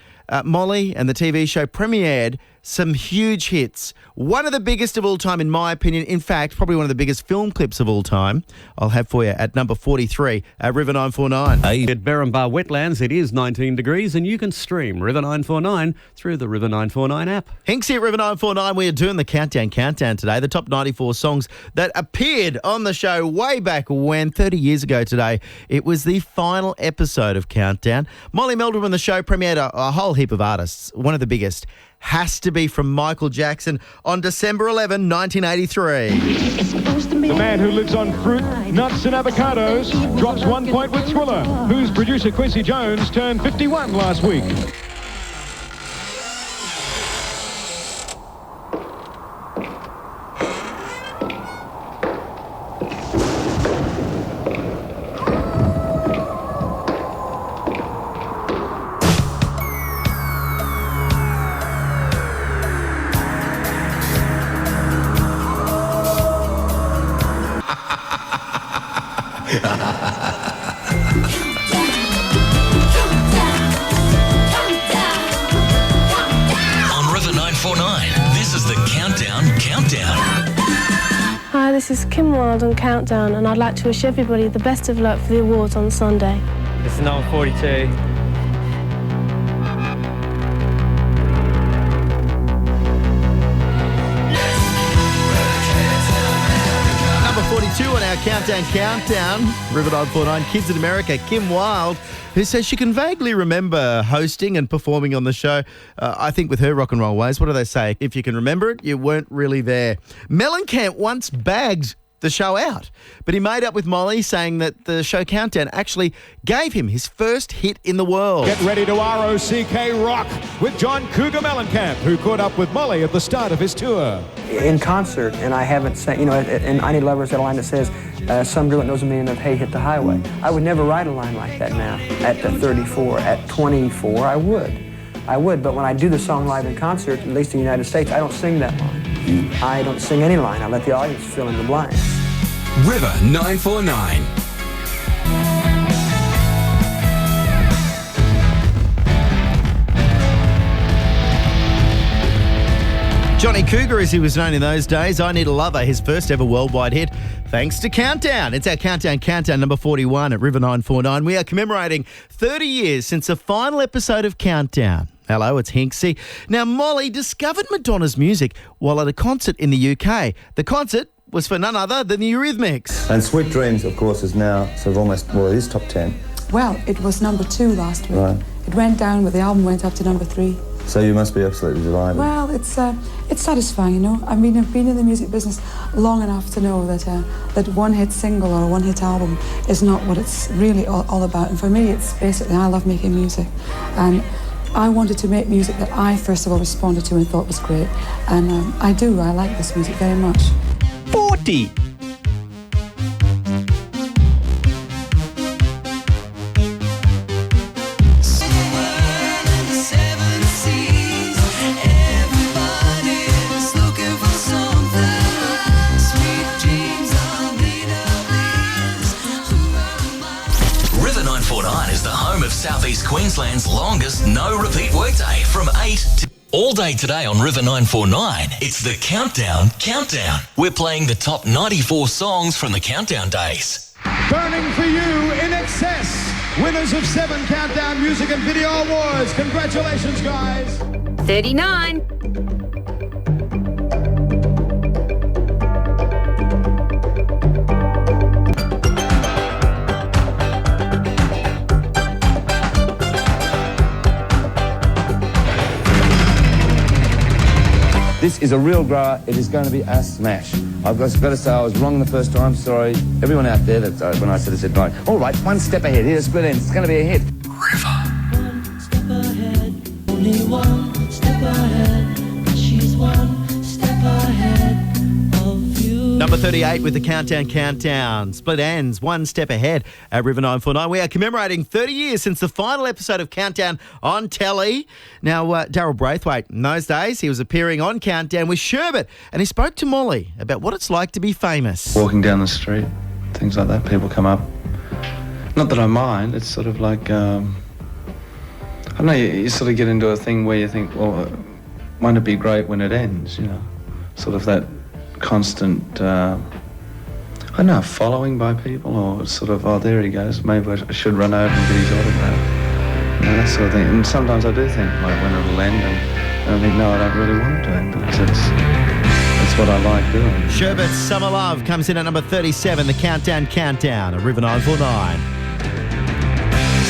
Speaker 24: Molly and the TV show premiered some huge hits. One of the biggest of all time, in my opinion. In fact, probably one of the biggest film clips of all time. I'll have for you at number 43 at River 949.
Speaker 23: At Berrimbar Wetlands, it is 19 degrees, and you can stream River 949 through the River 949 app.
Speaker 24: Hinksy at River 949. We are doing the Countdown today. The top 94 songs that appeared on the show way back when, 30 years ago today. It was the final episode of Countdown. Molly Meldrum on the show premiered a whole heap of artists. One of the biggest has to be from Michael Jackson on December 11, 1983.
Speaker 11: The man who lives on fruit, nuts and avocados drops 1 point with Thriller, whose producer Quincy Jones turned 51 last week.
Speaker 2: On River 949, this is the Countdown.
Speaker 1: Hi, this is Kim Wilde on Countdown, and I'd like to wish everybody the best of luck for the awards on Sunday.
Speaker 5: This is number 42.
Speaker 24: Number 42 on our Countdown. River 949, Kids in America, Kim Wilde, who says she can vaguely remember hosting and performing on the show. I think with her rock and roll ways, what do they say? If you can remember it, you weren't really there. Mellencamp once bagged the show out, but he made up with Molly, saying that the show Countdown actually gave him his first hit in the world.
Speaker 11: Get ready to ROCK rock with John Cougar Mellencamp, who caught up with Molly at the start of his tour.
Speaker 10: In concert, and I haven't sang, in I Need Lovers, that line that says, some girl that knows a meaning of hey, hit the highway. I would never write a line like that now. At 34, at 24, I would, but when I do the song live in concert, at least in the United States, I don't sing that line. I don't sing any line. I let the audience fill in the blanks.
Speaker 6: River 949.
Speaker 24: Johnny Cougar, as he was known in those days, I Need a Lover, his first ever worldwide hit, thanks to Countdown. It's our Countdown number 41 at River 949. We are commemorating 30 years since the final episode of Countdown. Hello, it's Hinksy. Now, Molly discovered Madonna's music while at a concert in the UK. The concert was for none other than the Eurythmics.
Speaker 17: And Sweet Dreams, of course, is now sort of almost, well, it is top 10.
Speaker 8: Well, it was number 2 last week.
Speaker 17: Right.
Speaker 8: It went down, but the album went up to number 3.
Speaker 17: So you must be absolutely delighted.
Speaker 8: Well, it's satisfying, you know. I mean, I've been in the music business long enough to know that that one-hit single or a one-hit album is not what it's really all about. And for me, it's basically, I love making music. And I wanted to make music that I, first of all, responded to and thought was great. And I do. I like this music very much.
Speaker 24: 40.
Speaker 2: Southeast Queensland's longest no-repeat workday from 8 to... All day today on River 949, it's the Countdown. We're playing the top 94 songs from the Countdown days.
Speaker 11: Burning for you in excess. Winners of 7 Countdown Music and Video Awards. Congratulations, guys.
Speaker 28: 39.
Speaker 17: This is a real grower. It is going to be a smash. I've got to say I was wrong the first time. Sorry. Everyone out there, that when I said, like, all right, one step ahead. Here's split ends. It's going to be a hit.
Speaker 19: One step ahead, only one step ahead. She's one step ahead of you.
Speaker 24: Number 38 with the Countdown. Split ends, one step ahead at River 949. We are commemorating 30 years since the final episode of Countdown on telly. Now, Daryl Braithwaite, in those days, he was appearing on Countdown with Sherbet, and he spoke to Molly about what it's like to be famous.
Speaker 3: Walking down the street, things like that, people come up. Not that I mind, it's sort of like, I don't know, you sort of get into a thing where you think, well, won't it be great when it ends, you know? Sort of that constant, I don't know, following by people, or sort of, oh, there he goes, maybe I should run over and get his autograph. You know, that sort of thing. And sometimes I do think, like, when it'll end, and I think, no, I don't really want it to end, because that's what I like doing.
Speaker 24: Sherbet's Summer Love comes in at number 37, the Countdown at River 949.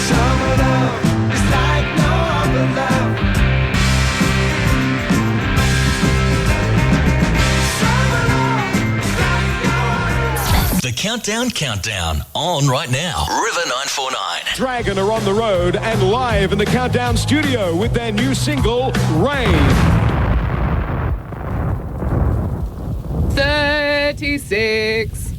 Speaker 19: Summer love is like no other love.
Speaker 2: The Countdown on right now. River 949.
Speaker 12: Dragon are on the road and live in the Countdown studio with their new single, Rain.
Speaker 9: 36.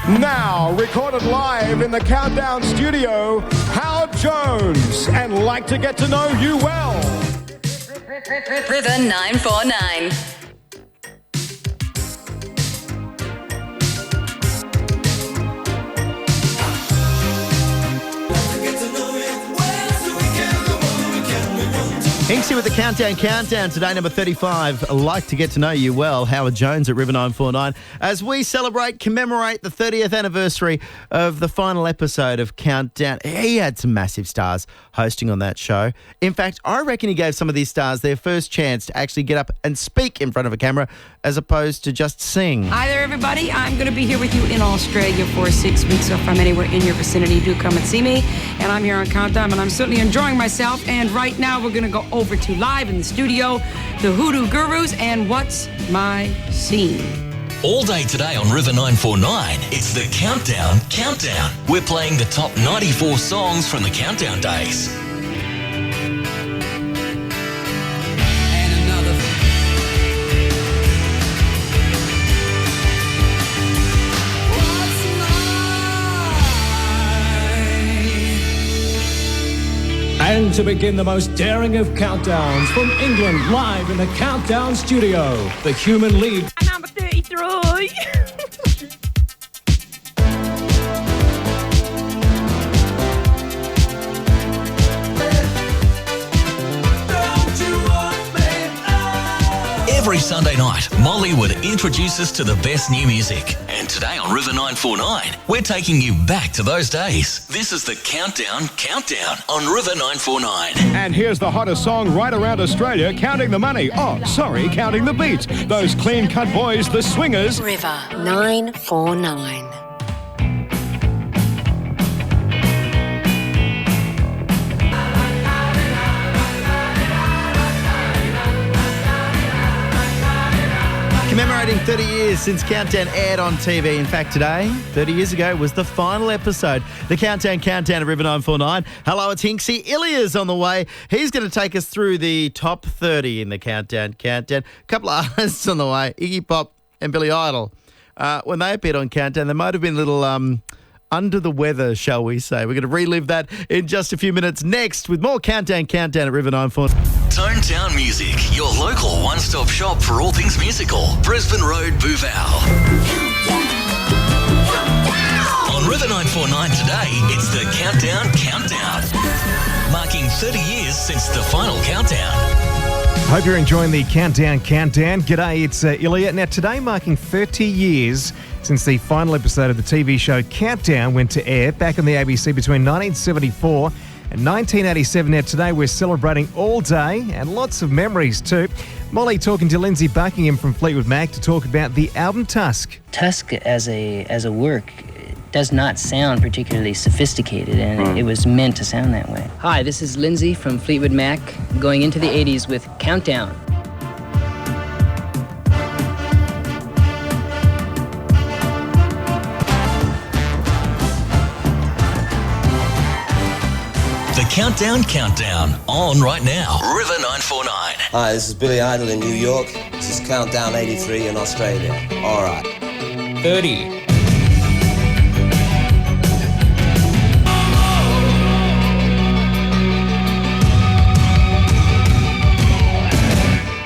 Speaker 12: Now, recorded live in the Countdown studio, Howard Jones, and Like to Get to Know You Well.
Speaker 16: River 949.
Speaker 24: Hinksy with the Countdown today, number 35. I'd like to get to know you well. Howard Jones at River 949 as we commemorate the 30th anniversary of the final episode of Countdown. He had some massive stars hosting on that show. In fact, I reckon he gave some of these stars their first chance to actually get up and speak in front of a camera as opposed to just sing.
Speaker 18: Hi there, everybody. I'm going to be here with you in Australia for 6 weeks. So if I'm anywhere in your vicinity, do come and see me. And I'm here on Countdown, and I'm certainly enjoying myself. And right now, we're going to go over to live in the studio, the Hoodoo Gurus, and What's My Scene.
Speaker 2: All day today on River 949, it's the Countdown. We're playing the top 94 songs from the Countdown days.
Speaker 21: And to begin the most daring of countdowns from England, live in the Countdown studio, the Human League.
Speaker 18: Number 33.
Speaker 2: Every Sunday night, Molly would introduce us to the best new music. And today on River 949, we're taking you back to those days. This is the Countdown on River 949.
Speaker 12: And here's the hottest song right around Australia, Counting the Money. Oh, sorry, Counting the Beats. Those clean-cut boys, the Swingers.
Speaker 19: River 949.
Speaker 24: Commemorating 30 years since Countdown aired on TV. In fact, today, 30 years ago, was the final episode. The Countdown at River 949. Hello, it's Hinksy. Ilya's on the way. He's going to take us through the top 30 in the Countdown. A couple of artists on the way, Iggy Pop and Billy Idol. When they appeared on Countdown, there might have been a little under the weather, shall we say. We're going to relive that in just a few minutes next with more Countdown at River 949.
Speaker 2: Tone Town Music, your local one-stop shop for all things musical. Brisbane Road, Bouvale. On River 949 today, it's the Countdown. Marking 30 years since the final countdown.
Speaker 22: Hope you're enjoying the Countdown. G'day, it's Ilya. Now today marking 30 years since the final episode of the TV show Countdown went to air back on the ABC between 1974 In 1987 now, today we're celebrating all day and lots of memories too. Molly talking to Lindsay Buckingham from Fleetwood Mac to talk about the album Tusk.
Speaker 4: Tusk as a work does not sound particularly sophisticated, and it was meant to sound that way. Hi, this is Lindsay from Fleetwood Mac, going into the 80s with Countdown.
Speaker 2: The Countdown, on right now. River 949.
Speaker 7: Hi, this is Billy Idol in New York. This is Countdown 83 in Australia. All right.
Speaker 23: 30.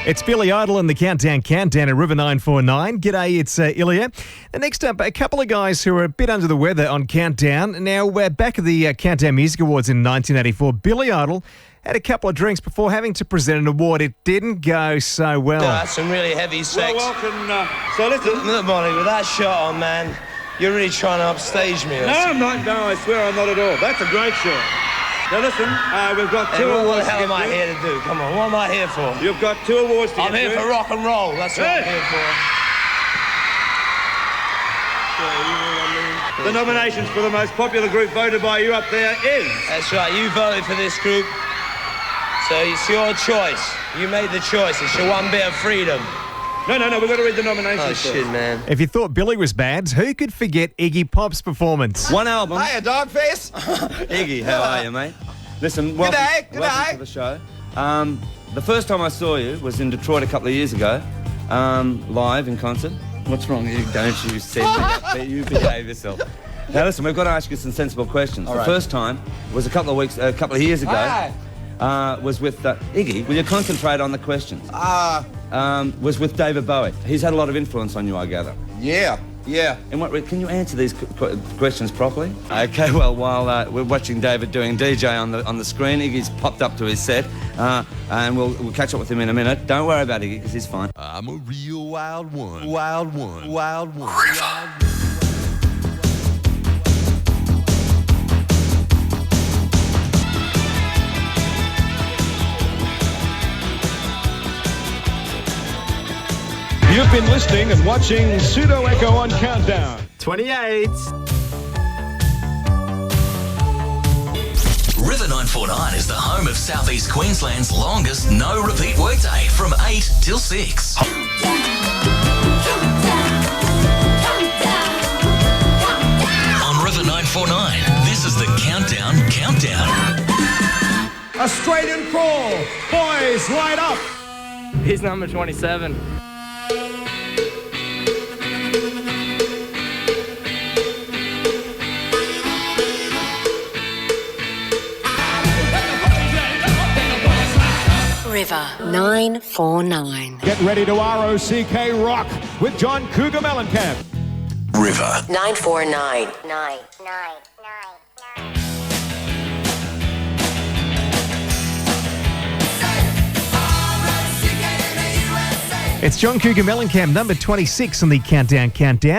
Speaker 22: It's Billy Idol and the Countdown at River 949. G'day, it's Ilya. And next up, a couple of guys who are a bit under the weather on Countdown. Now, we're back at the Countdown Music Awards in 1984. Billy Idol had a couple of drinks before having to present an award. It didn't go so well.
Speaker 7: That's some really heavy sex.
Speaker 13: Well, welcome. So listen.
Speaker 7: Look, Molly, with that shirt on, man, you're really trying to upstage me.
Speaker 13: No, I'm not. No, I swear I'm not at all. That's a great shirt. Now listen, we've got two awards.
Speaker 7: What the hell am I here to do? Come on, what am I here for?
Speaker 13: You've got 2 awards to
Speaker 7: I'm
Speaker 13: get
Speaker 7: here
Speaker 13: through.
Speaker 7: for rock and roll. That's what I'm here for.
Speaker 13: The nominations for the most popular group voted by you up there is...
Speaker 7: That's right, you voted for this group. So it's your choice. You made the choice. It's your one bit of freedom.
Speaker 13: No, we've got to read the nominations
Speaker 7: first. Shit, man.
Speaker 22: If you thought Billy was bad, who could forget Iggy Pop's performance?
Speaker 7: One album.
Speaker 13: Hiya, Dogface.
Speaker 7: Iggy, how are you, mate? Listen, welcome to the show. The first time I saw you was in Detroit a couple of years ago, live in concert. What's wrong? Don't you send me up. You behave yourself. Now listen, we've got to ask you some sensible questions.
Speaker 13: All
Speaker 7: the
Speaker 13: right.
Speaker 7: first time was a couple of years ago.
Speaker 13: Hi.
Speaker 7: Was with Iggy. Will you concentrate on the questions? Was with David Bowie. He's had a lot of influence on you, I gather.
Speaker 13: Yeah.
Speaker 7: And can you answer these questions properly? Okay. Well, while we're watching David doing DJ on the screen, Iggy's popped up to his set, and we'll catch up with him in a minute. Don't worry about Iggy, because he's fine.
Speaker 6: I'm a real wild one. Wild one. Wild one.
Speaker 2: River.
Speaker 12: You've been listening and watching Pseudo Echo on Countdown.
Speaker 24: 28.
Speaker 2: River 949 is the home of Southeast Queensland's longest no-repeat workday from 8 till 6. On River 949, this is the Countdown.
Speaker 12: Australian crawl. Boys, light up.
Speaker 5: He's number 27.
Speaker 19: River 949.
Speaker 12: Get ready to ROCK rock with John Cougar Mellencamp.
Speaker 2: River
Speaker 19: 949.
Speaker 22: It's John Cougar Mellencamp, number 26 on the Countdown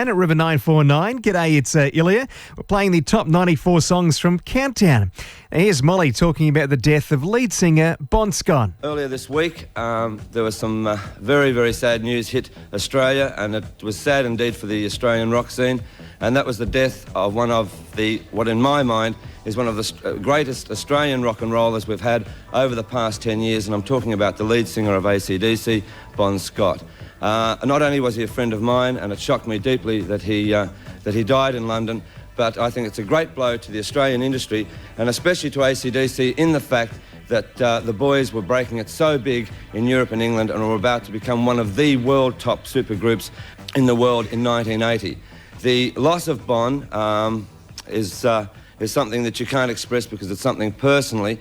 Speaker 22: at River 949. G'day, it's Ilya. We're playing the top 94 songs from Countdown. Now here's Molly talking about the death of lead singer Bon Scott.
Speaker 7: Earlier this week, there was some very, very sad news hit Australia, and it was sad indeed for the Australian rock scene, and that was the death of one of what in my mind is one of the greatest Australian rock and rollers we've had over the past 10 years, and I'm talking about the lead singer of AC/DC, Bon Scott. Not only was he a friend of mine, and it shocked me deeply that he died in London, but I think it's a great blow to the Australian industry, and especially to AC/DC, in the fact that the boys were breaking it so big in Europe and England and were about to become one of the world top supergroups in the world in 1980. The loss of Bon is something that you can't express because it's something personal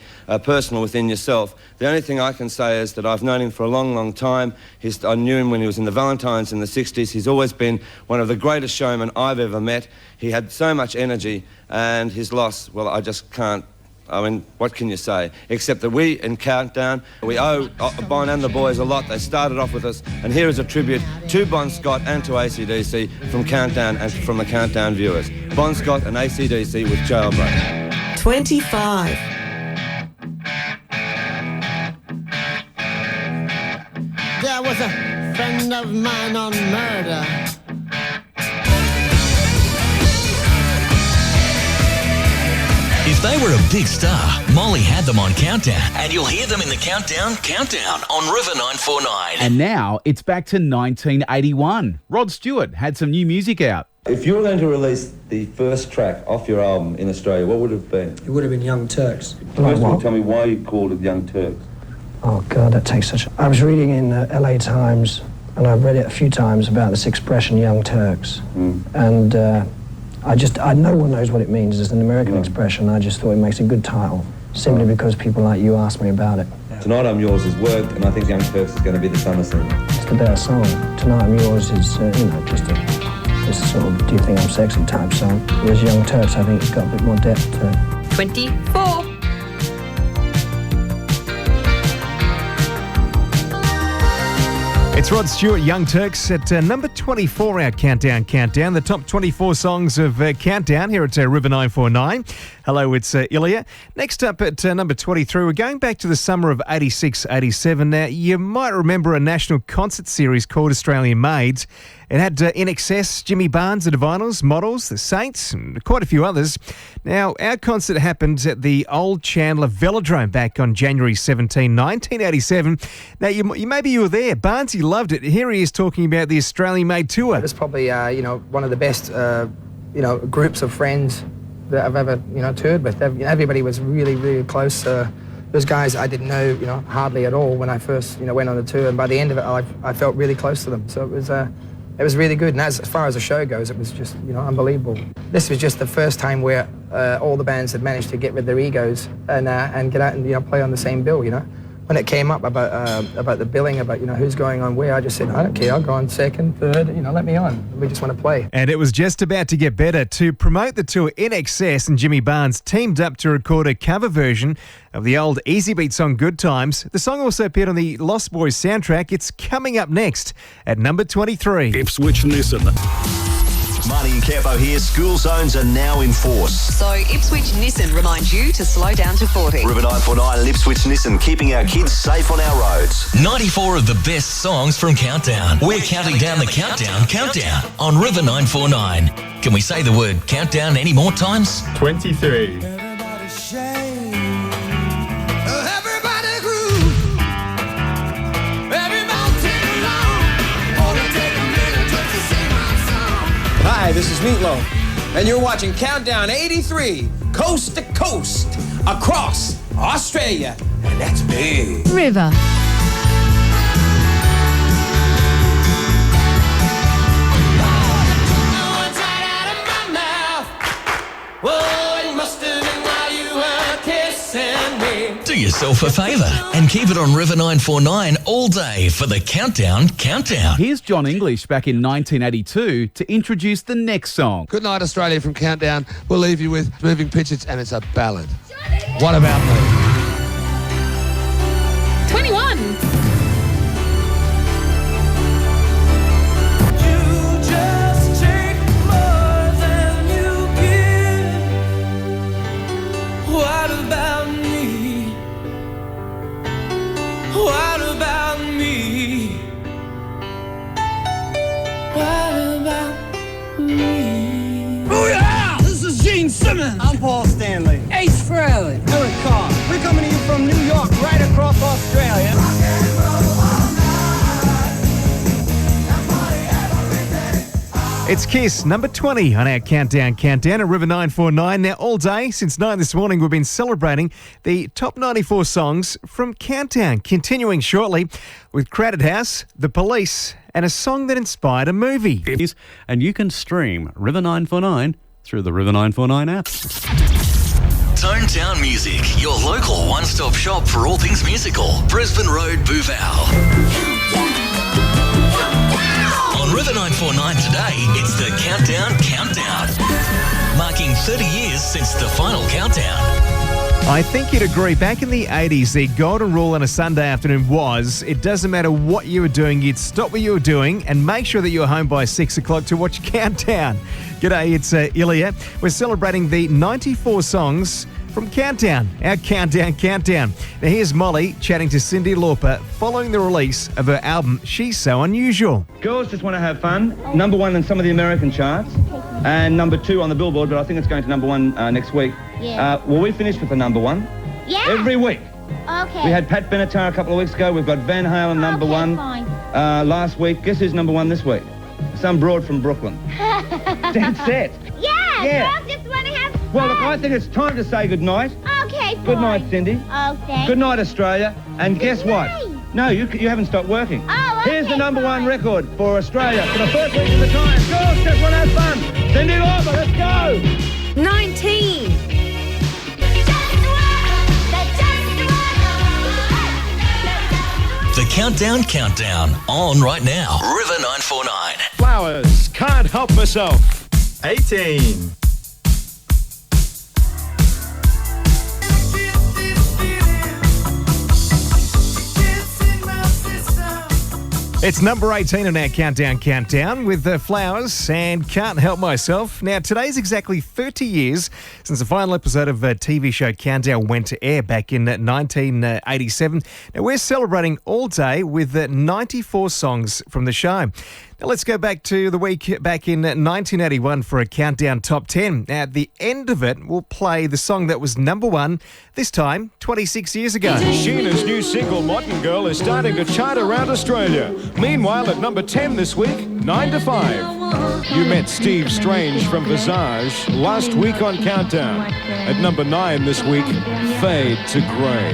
Speaker 7: within yourself. The only thing I can say is that I've known him for a long, long time. I knew him when he was in the Valentines in the 60s. He's always been one of the greatest showmen I've ever met. He had so much energy, and his loss, well, I just can't. I mean, what can you say? Except that we, in Countdown, we owe Bon and the boys a lot. They started off with us, and here is a tribute to Bon Scott and to AC/DC from Countdown and from the Countdown viewers. Bon Scott and AC/DC with Jailbreak.
Speaker 14: 25.
Speaker 12: was a friend of mine on murder.
Speaker 2: If they were a big star, Molly had them on Countdown, and you'll hear them in the Countdown on River 949.
Speaker 1: And now it's back to 1981. Rod Stewart had some new music out.
Speaker 17: If you were going to release the first track off your album in Australia, what would it have been?
Speaker 10: It would have been Young Turks.
Speaker 17: First of all, tell me why you called it Young Turks.
Speaker 10: Oh, God, that takes such... I was reading in LA Times, and I've read it a few times, about this expression, Young Turks. And no one knows what it means. It's an American expression. I just thought it makes a good title, simply because people like you asked me about it.
Speaker 17: Tonight I'm Yours has worked, and I think Young Turks is going to be the summer single.
Speaker 10: It's the better song. Tonight I'm Yours is, just a sort of do you think I'm sexy type song. Whereas Young Turks, I think it's got a bit more depth to it.
Speaker 16: 24.
Speaker 22: It's Rod Stewart, Young Turks, at number 24, our Countdown. The top 24 songs of Countdown here at River 949. Hello, it's Ilya. Next up at number 23, we're going back to the summer of 86, 87. Now, you might remember a national concert series called Australian Maids. It had In Excess, Jimmy Barnes, the Divinals, Models, the Saints, and quite a few others. Now, our concert happened at the Old Chandler Velodrome back on January 17, 1987. Now, maybe you were there. Barnesy loved it. Here he is talking about the Australian Made tour.
Speaker 14: It's probably, one of the best, groups of friends that I've ever, toured with. Everybody was really, really close. Those guys I didn't know, hardly at all when I first, went on the tour. And by the end of it, I felt really close to them. So it was really good. And as far as the show goes, it was just, unbelievable. This was just the first time where all the bands had managed to get rid of their egos and get out and, play on the same bill, When it came up about the billing, about, who's going on where, I just said, I don't care, I'll go on second, third, let me on. We just want to play.
Speaker 22: And it was just about to get better. To promote the tour, In Excess and Jimmy Barnes teamed up to record a cover version of the old Easy Beat song Good Times. The song also appeared on the Lost Boys soundtrack. It's coming up next at number 23.
Speaker 15: Ipswich Nissan. Marty and Campo here. School zones are now in force.
Speaker 16: So Ipswich Nissan reminds you to slow down to 40.
Speaker 15: River 949 and Ipswich Nissan, keeping our kids safe on our roads.
Speaker 2: 94 of the best songs from Countdown. We're counting down the Countdown on River 949. Can we say the word countdown any more times?
Speaker 20: 23.
Speaker 25: Hi, this is Meatloaf, and you're watching Countdown 83, coast to coast, across Australia, and that's big.
Speaker 28: River.
Speaker 2: Do yourself a favour and keep it on River 949 all day for the Countdown.
Speaker 1: Here's John English back in 1982 to introduce the next song.
Speaker 26: Good night, Australia from Countdown. We'll leave you with Moving Pictures, and it's a ballad. What about me?
Speaker 9: 21.
Speaker 27: What about me? What about me? What about me? Oh yeah! This is Gene Simmons.
Speaker 29: I'm Paul Stanley.
Speaker 27: Ace Frehley.
Speaker 29: Eric Carr. We're coming to you from New York, right across Australia.
Speaker 22: It's Kiss, number 20 on our Countdown at River 949. Now, all day, since 9 this morning, we've been celebrating the top 94 songs from Countdown. Continuing shortly with Crowded House, The Police, and a song that inspired a movie.
Speaker 23: And you can stream River 949 through the River 949 app.
Speaker 2: Tone Town Music, your local one-stop shop for all things musical. Brisbane Road, Bouvale. On River 949 today, it's the Countdown. Marking 30 years since the final countdown.
Speaker 22: I think you'd agree, back in the 80s, the golden rule on a Sunday afternoon was it doesn't matter what you were doing, you'd stop what you were doing and make sure that you were home by 6 o'clock to watch Countdown. G'day, it's Ilya. We're celebrating the 94 songs from Countdown, our Countdown. Now here's Molly chatting to Cyndi Lauper following the release of her album She's So Unusual.
Speaker 7: Girls just want to have fun. Number one in some of the American charts, and number two on the Billboard, but I think it's going to number one next week.
Speaker 3: Yeah.
Speaker 7: Well, we finished with the number one.
Speaker 3: Yeah?
Speaker 7: Every week.
Speaker 3: Okay.
Speaker 7: We had Pat Benatar a couple of weeks ago. We've got Van Halen number one
Speaker 3: fine.
Speaker 7: last week. Guess who's number one this week? Some broad from Brooklyn. Dead set.
Speaker 3: Yeah, girls just want to have fun.
Speaker 7: Well, look, I think it's time to say goodnight.
Speaker 3: Okay, fine.
Speaker 7: Good night, Cyndi.
Speaker 3: Oh, thanks.
Speaker 7: Good night, Australia. And guess what? No, you haven't stopped working.
Speaker 3: Oh, okay,
Speaker 7: Here's the number one record for Australia for the first week of the time. Girls just want to have fun. Cyndi Lauper, let's go.
Speaker 16: 19.
Speaker 2: The Countdown on right now. River 949.
Speaker 12: Flowers, Can't Help Myself.
Speaker 24: 18.
Speaker 22: It's number 18 on our Countdown with Flowers and Can't Help Myself. Now, today's exactly 30 years since the final episode of TV show Countdown went to air back in 1987. Now, we're celebrating all day with 94 songs from the show. Now, let's go back to the week back in 1981 for a Countdown Top 10. Now, at the end of it, we'll play the song that was number one, this time 26 years ago.
Speaker 12: Sheena's new single, Modern Girl, is starting to chart around Australia. Meanwhile, at number 10 this week, 9 to 5. You met Steve Strange from Visage last week on Countdown. At number 9 this week, Fade to Grey.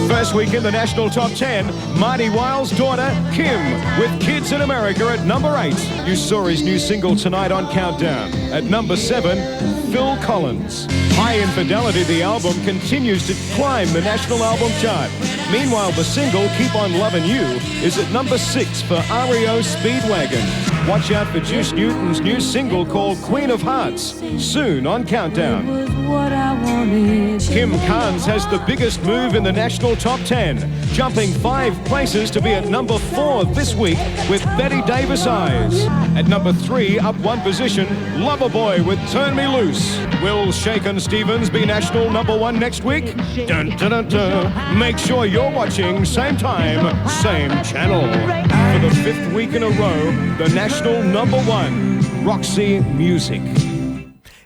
Speaker 12: First week in the national top 10, Marty Wile's daughter, Kim, with Kids in America at number 8. You saw his new single tonight on Countdown. At number 7, Phil Collins. High Infidelity, the album, continues to climb the national album chart. Meanwhile, the single, Keep On Lovin' You, is at number 6 for REO Speedwagon. Watch out for Juice Newton's new single called Queen of Hearts, soon on Countdown. Kim Carnes has the biggest move in the national top 10, jumping 5 places to be at number 4 this week with Betty Davis Eyes. At number 3, up 1 position, Loverboy with Turn Me Loose. Will Shaken Stevens be national number 1 next week? Dun, dun, dun, dun. Make sure you're watching same time, same channel. For the 5th week in a row, the national number 1, Roxy Music.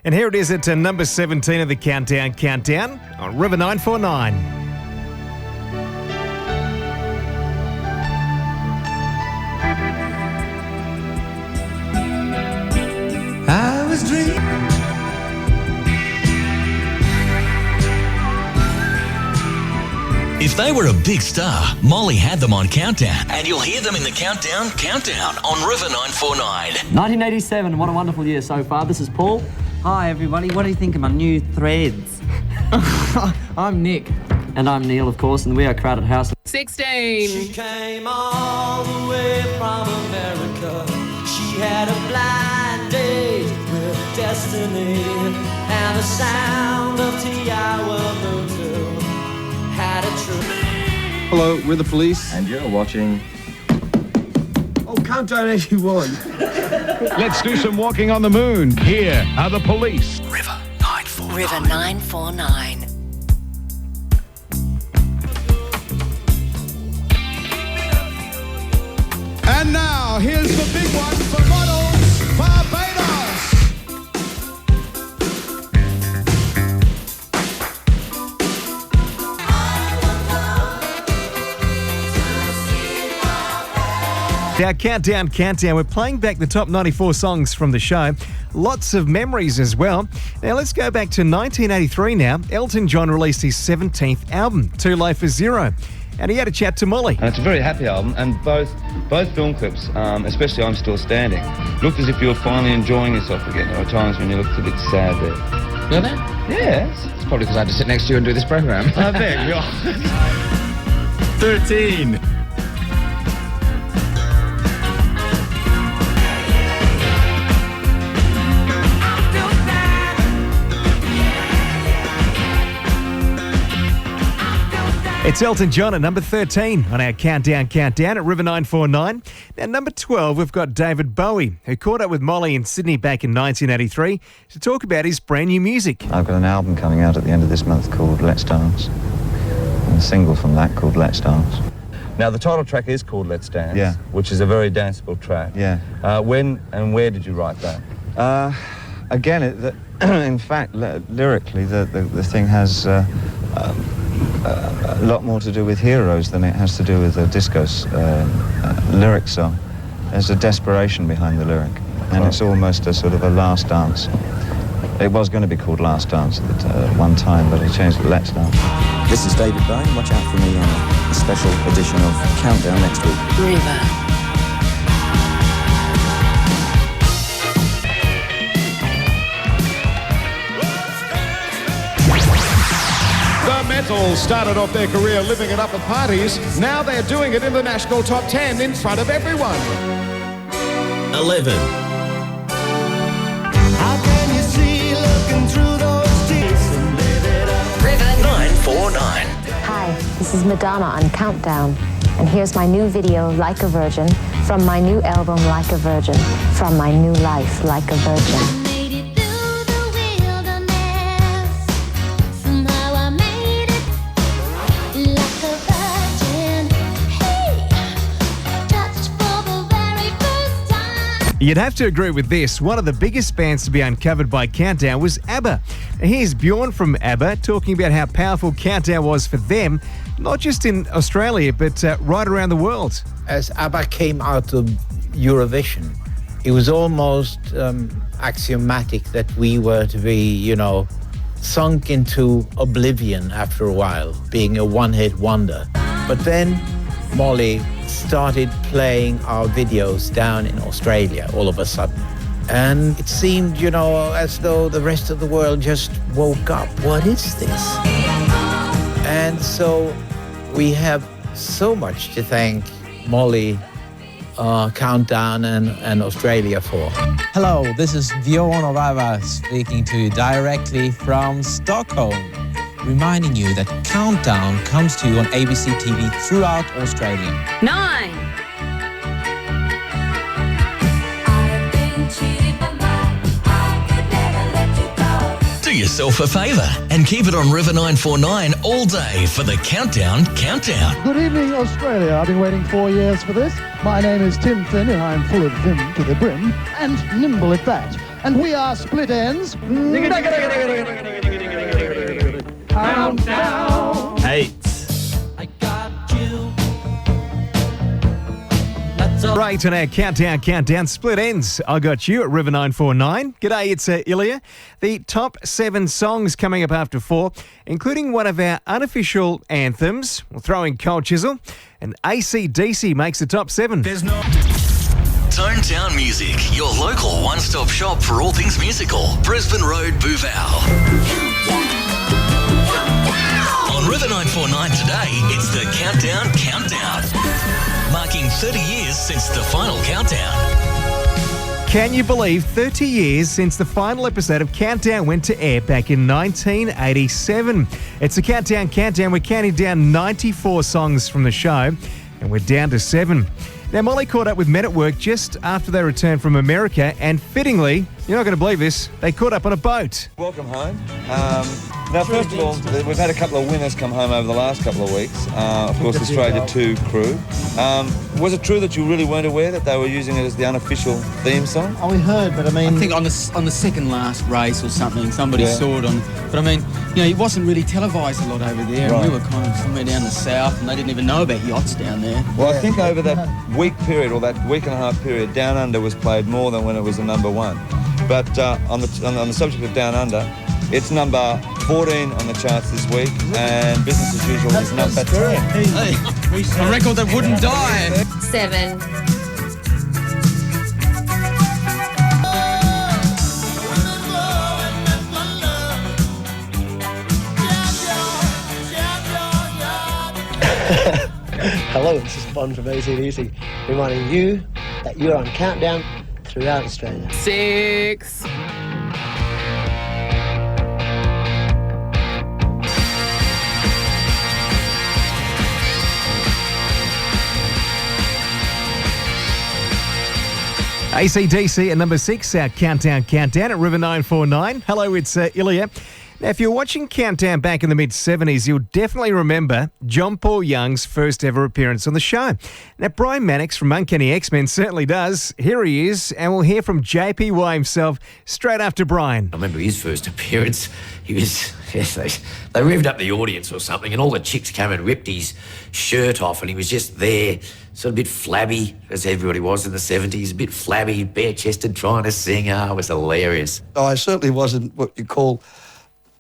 Speaker 22: And here it is at number 17 of the Countdown on River 949.
Speaker 27: I was dreaming.
Speaker 2: If they were a big star, Molly had them on Countdown, and you'll hear them in the Countdown on River 949.
Speaker 5: 1987, what a wonderful year so far. This is Paul. Hi, everybody. What do you think of my new threads? I'm Nick. And I'm Neil, of course, and we are Crowded House.
Speaker 9: 16.
Speaker 27: She came all the way from America. She had a blind date with destiny, and the sound of T.I. Wilmington had a true.
Speaker 4: Hello, we're the police.
Speaker 17: And you're watching...
Speaker 4: Oh, Countdown 81.
Speaker 12: Let's do some walking on the moon. Here are the police.
Speaker 2: River 949.
Speaker 19: River 949.
Speaker 12: And now, here's the big one for models, Barbados.
Speaker 22: Our Countdown. We're playing back the top 94 songs from the show. Lots of memories as well. Now let's go back to 1983 now. Elton John released his 17th album, Too Low for Zero. And he had a chat to Molly.
Speaker 7: And it's a very happy album, and both film clips, especially I'm Still Standing, looked as if you were finally enjoying yourself again. There were times when you looked a bit sad there.
Speaker 5: Really?
Speaker 7: Yes.
Speaker 5: It's probably because I had to sit next to you and do this program.
Speaker 7: I bet.
Speaker 24: 13.
Speaker 22: It's Elton John at number 13 on our Countdown at River 949. Now, number 12, we've got David Bowie, who caught up with Molly in Sydney back in 1983 to talk about his brand new music.
Speaker 6: I've got an album coming out at the end of this month called Let's Dance, and a single from that called Let's Dance.
Speaker 17: Now, the title track is called Let's Dance,
Speaker 6: Yeah.
Speaker 17: which is a very danceable track.
Speaker 6: Yeah.
Speaker 17: When and where did you write that?
Speaker 6: Again, in fact, lyrically, the thing has a lot more to do with heroes than it has to do with a disco lyric song. There's a desperation behind the lyric, and it's almost a sort of a last dance. It was going to be called Last Dance at one time, but I changed it to Let's Dance.
Speaker 8: This is David Bowie. Watch out for me on a special edition of Countdown next week.
Speaker 19: River.
Speaker 12: The Metals started off their career living it up at parties. Now they're doing it in the national top 10 in front of everyone.
Speaker 2: 11.
Speaker 27: How can you see looking through those tears and live it up?
Speaker 19: River
Speaker 2: 949.
Speaker 10: Hi, this is Madonna on Countdown, and here's my new video, Like a Virgin, from my new album, Like a Virgin, from my new life, Like a Virgin.
Speaker 22: You'd have to agree with this. One of the biggest bands to be uncovered by Countdown was ABBA. Here's Bjorn from ABBA talking about how powerful Countdown was for them, not just in Australia, but right around the world.
Speaker 11: As ABBA came out of Eurovision, it was almost axiomatic that we were to be, sunk into oblivion after a while, being a one-hit wonder. But then Molly started playing our videos down in Australia all of a sudden. And it seemed, as though the rest of the world just woke up. What is this? And so we have so much to thank Molly, Countdown and Australia for.
Speaker 13: Hello, this is Bjorn of ABBA speaking to you directly from Stockholm, reminding you that Countdown comes to you on ABC TV throughout Australia.
Speaker 19: 9.
Speaker 2: Do yourself a favour and keep it on River 949 all day for the Countdown.
Speaker 14: Good evening, Australia. I've been waiting 4 years for this. My name is Tim Finn, and I'm full of vim to the brim, and nimble at that. And we are Split Ends. Countdown.
Speaker 2: 8.
Speaker 22: Right on our Countdown, Split Ends. I got you at River 949. G'day, it's Ilya. The top 7 songs coming up after 4, including one of our unofficial anthems. We'll throw in Cold Chisel, and AC/DC makes the top 7.
Speaker 2: Tone Town Music, your local one-stop shop for all things musical. Brisbane Road, Bouvale. On River 949 today, it's the Countdown. Marking 30 years since the final countdown.
Speaker 22: Can you believe 30 years since the final episode of Countdown went to air back in 1987? It's the Countdown. We're counting down 94 songs from the show, and we're down to 7. Now, Molly caught up with Men at Work just after they returned from America, and fittingly, you're not going to believe this, they caught up on a boat.
Speaker 17: Welcome home. Now, first of all, we've had a couple of winners come home over the last couple of weeks. Of course, the Australia 2 crew. Was it true that you really weren't aware that they were using it as the unofficial theme song?
Speaker 14: Oh, we heard, but I mean...
Speaker 5: I think on the second last race or something, somebody saw it on... But I mean, it wasn't really televised a lot over there.
Speaker 17: Right.
Speaker 5: And we were kind of somewhere down the south, and they didn't even know about yachts down there.
Speaker 17: Well, I think over that week period, or that week and a half period, Down Under was played more than when it was the number 1. But on the subject of Down Under, it's number 14 on the charts this week, and Business as Usual is number 10.
Speaker 5: Hey, a record that wouldn't die.
Speaker 19: 7.
Speaker 18: Hello, this is Bon from AC/DC, reminding you that you're on Countdown throughout Australia.
Speaker 9: 6.
Speaker 22: AC/DC at number 6, our Countdown at River 949. Hello, it's Ilya. Now, if you're watching Countdown back in the mid-70s, you'll definitely remember John Paul Young's first ever appearance on the show. Now, Brian Mannix from Uncanny X-Men certainly does. Here he is, and we'll hear from JPY himself straight after Brian.
Speaker 1: I remember his first appearance. He was, yes, they revved up the audience or something, and all the chicks came and ripped his shirt off, and he was just there, sort of a bit flabby, as everybody was in the 70s, a bit flabby, bare-chested, trying to sing. It was hilarious.
Speaker 15: I certainly wasn't what you call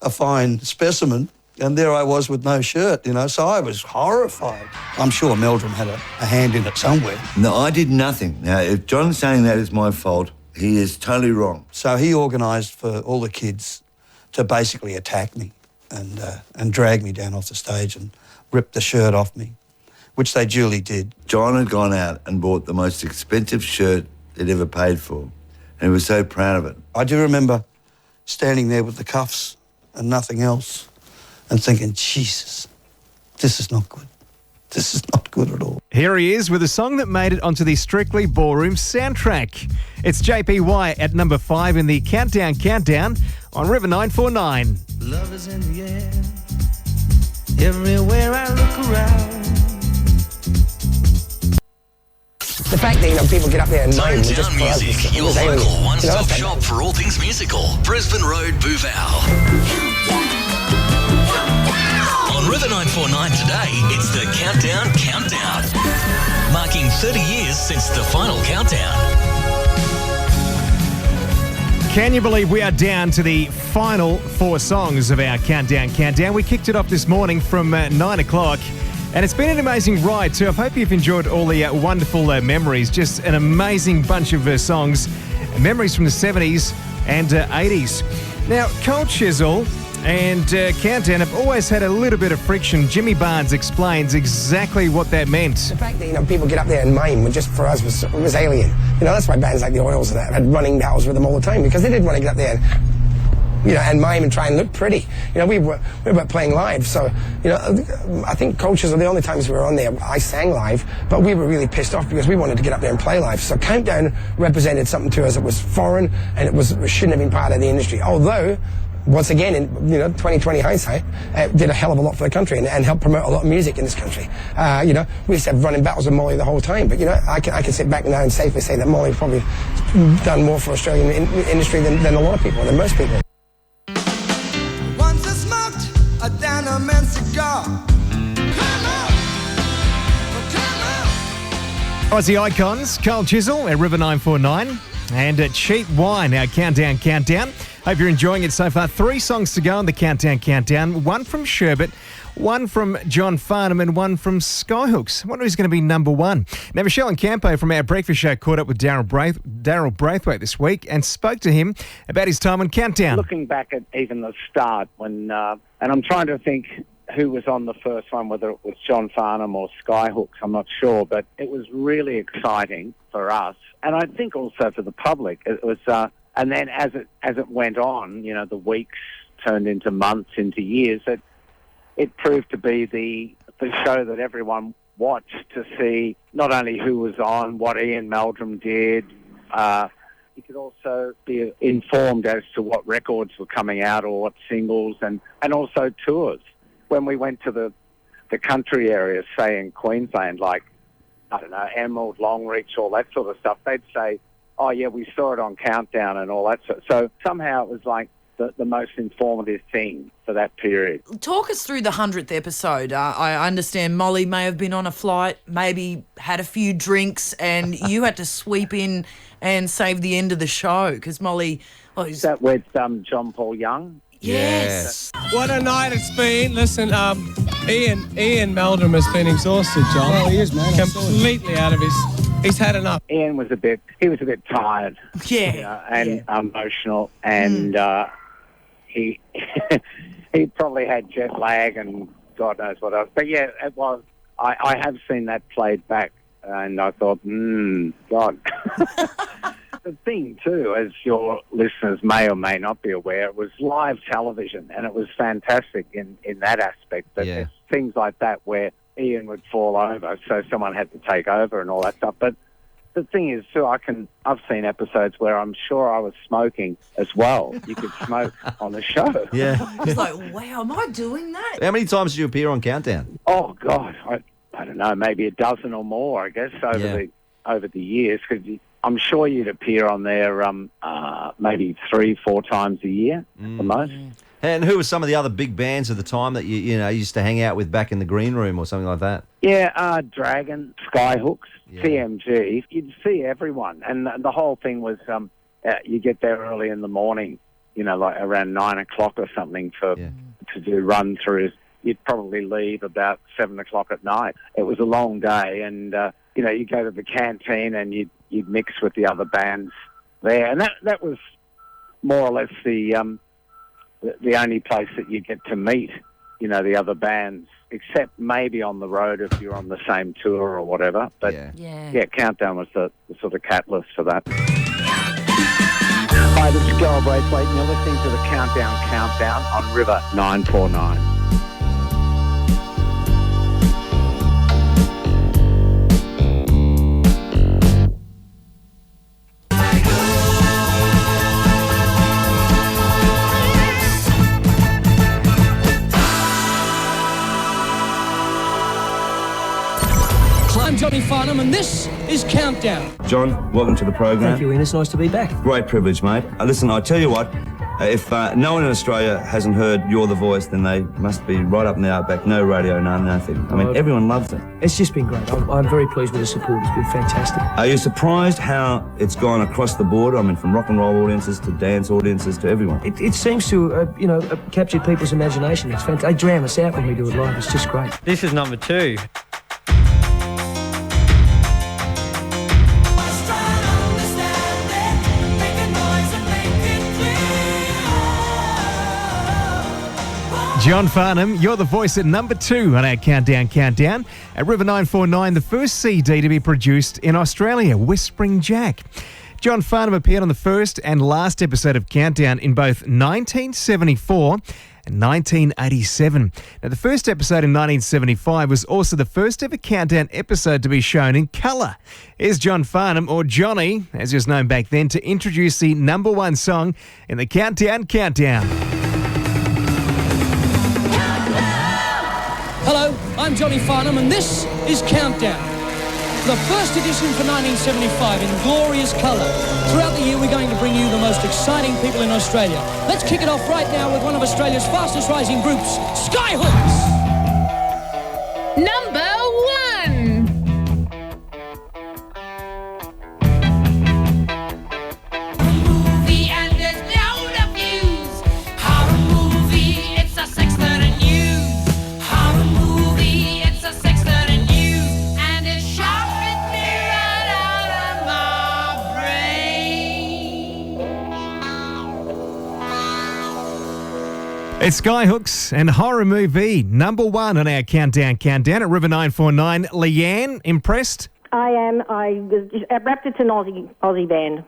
Speaker 15: a fine specimen, and there I was with no shirt, so I was horrified. I'm sure Meldrum had a hand in it somewhere.
Speaker 20: No, I did nothing. Now, if John's saying that is my fault, he is totally wrong.
Speaker 15: So he organised for all the kids to basically attack me and drag me down off the stage and rip the shirt off me, which they duly did.
Speaker 20: John had gone out and bought the most expensive shirt he'd ever paid for, and he was so proud of it.
Speaker 15: I do remember standing there with the cuffs and nothing else, and thinking, Jesus, this is not good. This is not good at all.
Speaker 22: Here he is with a song that made it onto the Strictly Ballroom soundtrack. It's JPY at number 5 in the Countdown on River 949.
Speaker 27: Love is in the air, everywhere I look around.
Speaker 21: The fact that, people get up there and moan
Speaker 2: Down
Speaker 21: just
Speaker 2: Music, your local one-stop shop for all things musical. Brisbane Road, Bouvale. On River 949 today, it's the Countdown. Marking 30 years since the final countdown.
Speaker 22: Can you believe we are down to the final 4 songs of our Countdown? We kicked it off this morning from 9 o'clock. And it's been an amazing ride too. I hope you've enjoyed all the wonderful memories. Just an amazing bunch of songs, memories from the 70s and 80s. Now, Cold Chisel and Countdown have always had a little bit of friction. Jimmy Barnes explains exactly what that meant.
Speaker 21: The fact that, people get up there and mime just for us was alien. That's why bands like the Oils and that had running battles with them all the time, because they didn't want to get up there and mime and try and look pretty. We were playing live, so, I think Coaches are the only times we were on there. I sang live, but we were really pissed off because we wanted to get up there and play live. So Countdown represented something to us that was foreign, and it shouldn't have been part of the industry. Although, once again, in 2020 hindsight, did a hell of a lot for the country and helped promote a lot of music in this country. We used to have running battles with Molly the whole time, but I can sit back now and safely say that Molly probably done more for Australian industry than a lot of people, than most people.
Speaker 27: Down a man's cigar.
Speaker 22: Aussie icons, Cold Chisel at River 949 and Cheap Wine, our Countdown. Hope you're enjoying it so far. 3 songs to go on the Countdown. 1 from Sherbet, 1 from John Farnham and 1 from Skyhooks. I wonder who's going to be number 1. Now, Michelle and Campo from our breakfast show caught up with Daryl Braithwaite this week and spoke to him about his time on Countdown.
Speaker 23: Looking back at even the start when, and I'm trying to think who was on the first one, whether it was John Farnham or Skyhooks, I'm not sure, but it was really exciting for us. And I think also for the public. It was, and then as it went on, the weeks turned into months, into years, it proved to be the show that everyone watched to see not only who was on, what Ian Meldrum did. You could also be informed as to what records were coming out or what singles and also tours. When we went to the country areas, say in Queensland, like, I don't know, Emerald, Longreach, all that sort of stuff, they'd say, oh yeah, we saw it on Countdown and all that sort. So somehow it was like the most informative thing for that period.
Speaker 25: Talk us through the 100th episode. I understand Molly may have been on a flight, maybe had a few drinks, and you had to sweep in and save the end of the show because Molly...
Speaker 23: Is that with John Paul Young?
Speaker 25: Yes.
Speaker 26: What a night it's been. Listen, Ian Meldrum has been exhausted, John.
Speaker 23: Oh, he is, man.
Speaker 26: Completely out of he's had enough.
Speaker 23: Ian was a bit tired.
Speaker 25: Yeah.
Speaker 23: And emotional, and he probably had jet lag and God knows what else. But yeah, it was. I have seen that played back, and I thought, God. The thing too, as your listeners may or may not be aware, it was live television, and it was fantastic in that aspect. That there's things like that where Ian would fall over, so someone had to take over and all that stuff. But the thing is, too, I've seen episodes where I'm sure I was smoking as well. You could smoke on the show.
Speaker 3: Yeah.
Speaker 25: It's like, wow, am I doing that?
Speaker 3: How many times did you appear on Countdown?
Speaker 23: Oh, God, I don't know, maybe a dozen or more, I guess, over the years, because I'm sure you'd appear on there maybe 3-4 times a year, the most.
Speaker 3: And who were some of the other big bands at the time that you used to hang out with back in the green room or something like that?
Speaker 23: Yeah, Dragon, Skyhooks, TMG. You'd see everyone, and the whole thing was you get there early in the morning, like around 9 o'clock or something to do run-throughs. You'd probably leave about 7 o'clock at night. It was a long day, and you go to the canteen and you'd mix with the other bands there, and that was more or less the only place that you get to meet, the other bands, except maybe on the road if you're on the same tour or whatever. But Countdown was the sort of catalyst for that. Hi, this is Gareth Braithwaite, and you're listening to the Countdown on River 949.
Speaker 4: I'm Johnny Farnham, and this is Countdown.
Speaker 17: John, welcome to the program.
Speaker 4: Thank you, Ian. It's nice to be back.
Speaker 17: Great privilege, mate. Listen, I tell you what, if no one in Australia hasn't heard You're the Voice, then they must be right up in the outback. No radio, no nothing. I mean, everyone loves it.
Speaker 4: It's just been great. I'm very pleased with the support. It's been fantastic.
Speaker 17: Are you surprised how it's gone across the board? I mean, from rock and roll audiences to dance audiences to everyone.
Speaker 4: It seems to, capture people's imagination. It's fantastic. They drown us out when we do it live. It's just great.
Speaker 5: This is number 2.
Speaker 22: John Farnham, You're the Voice at number 2 on our Countdown. At River 949, the first CD to be produced in Australia, Whispering Jack. John Farnham appeared on the first and last episode of Countdown in both 1974 and 1987. Now, the first episode in 1975 was also the first ever Countdown episode to be shown in colour. Here's John Farnham, or Johnny, as he was known back then, to introduce the number 1 song in the Countdown.
Speaker 4: Hello, I'm Johnny Farnham, and this is Countdown. The first edition for 1975 in glorious colour. Throughout the year, we're going to bring you the most exciting people in Australia. Let's kick it off right now with one of Australia's fastest rising groups, Skyhooks.
Speaker 9: Number 1.
Speaker 22: It's Skyhooks and Horror Movie, number 1 on our Countdown at River 949. Leanne, impressed?
Speaker 6: I am. I was just wrapped. It's an Aussie band.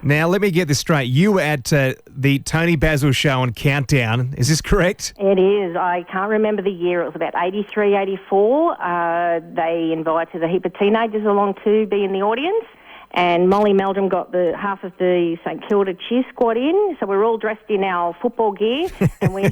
Speaker 22: Now, let me get this straight. You were at the Tony Basil show on Countdown. Is this correct?
Speaker 6: It is. I can't remember the year. It was about 83, 84. They invited a heap of teenagers along to be in the audience. And Molly Meldrum got the half of the St Kilda cheer squad in, so we were all dressed in our football gear, and we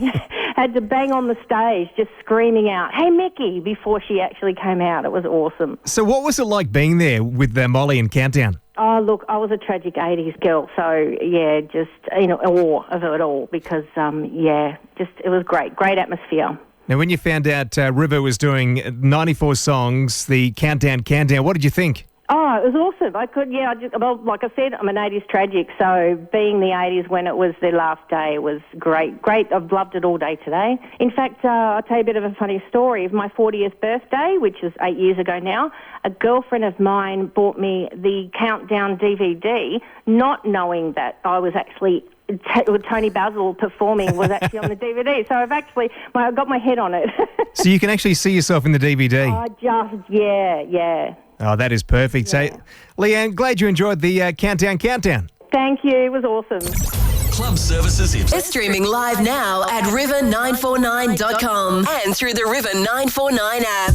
Speaker 6: had to bang on the stage just screaming out, "Hey Mickey," before she actually came out. It was awesome.
Speaker 22: So what was it like being there with Molly and Countdown?
Speaker 6: Oh, look, I was a tragic 80s girl, so, yeah, just in awe of it all because, it was great atmosphere.
Speaker 22: Now, when you found out River was doing 94 songs, the Countdown, what did you think?
Speaker 6: Oh, it was awesome. Like I said, I'm an 80s tragic, so being the 80s when it was their last day was great. I've loved it all day today. In fact, I'll tell you a bit of a funny story. Of my 40th birthday, which is 8 years ago now, a girlfriend of mine bought me the Countdown DVD, not knowing that I was actually Tony Basil performing was actually on the DVD. So I got my head on it.
Speaker 22: So you can actually see yourself in the DVD?
Speaker 6: Yeah.
Speaker 22: Oh, that is perfect.
Speaker 6: Yeah.
Speaker 22: So, Leanne, glad you enjoyed the Countdown.
Speaker 6: Thank you. It was awesome.
Speaker 2: Club services.
Speaker 19: It's streaming live now at river949.com and through the River 949 app.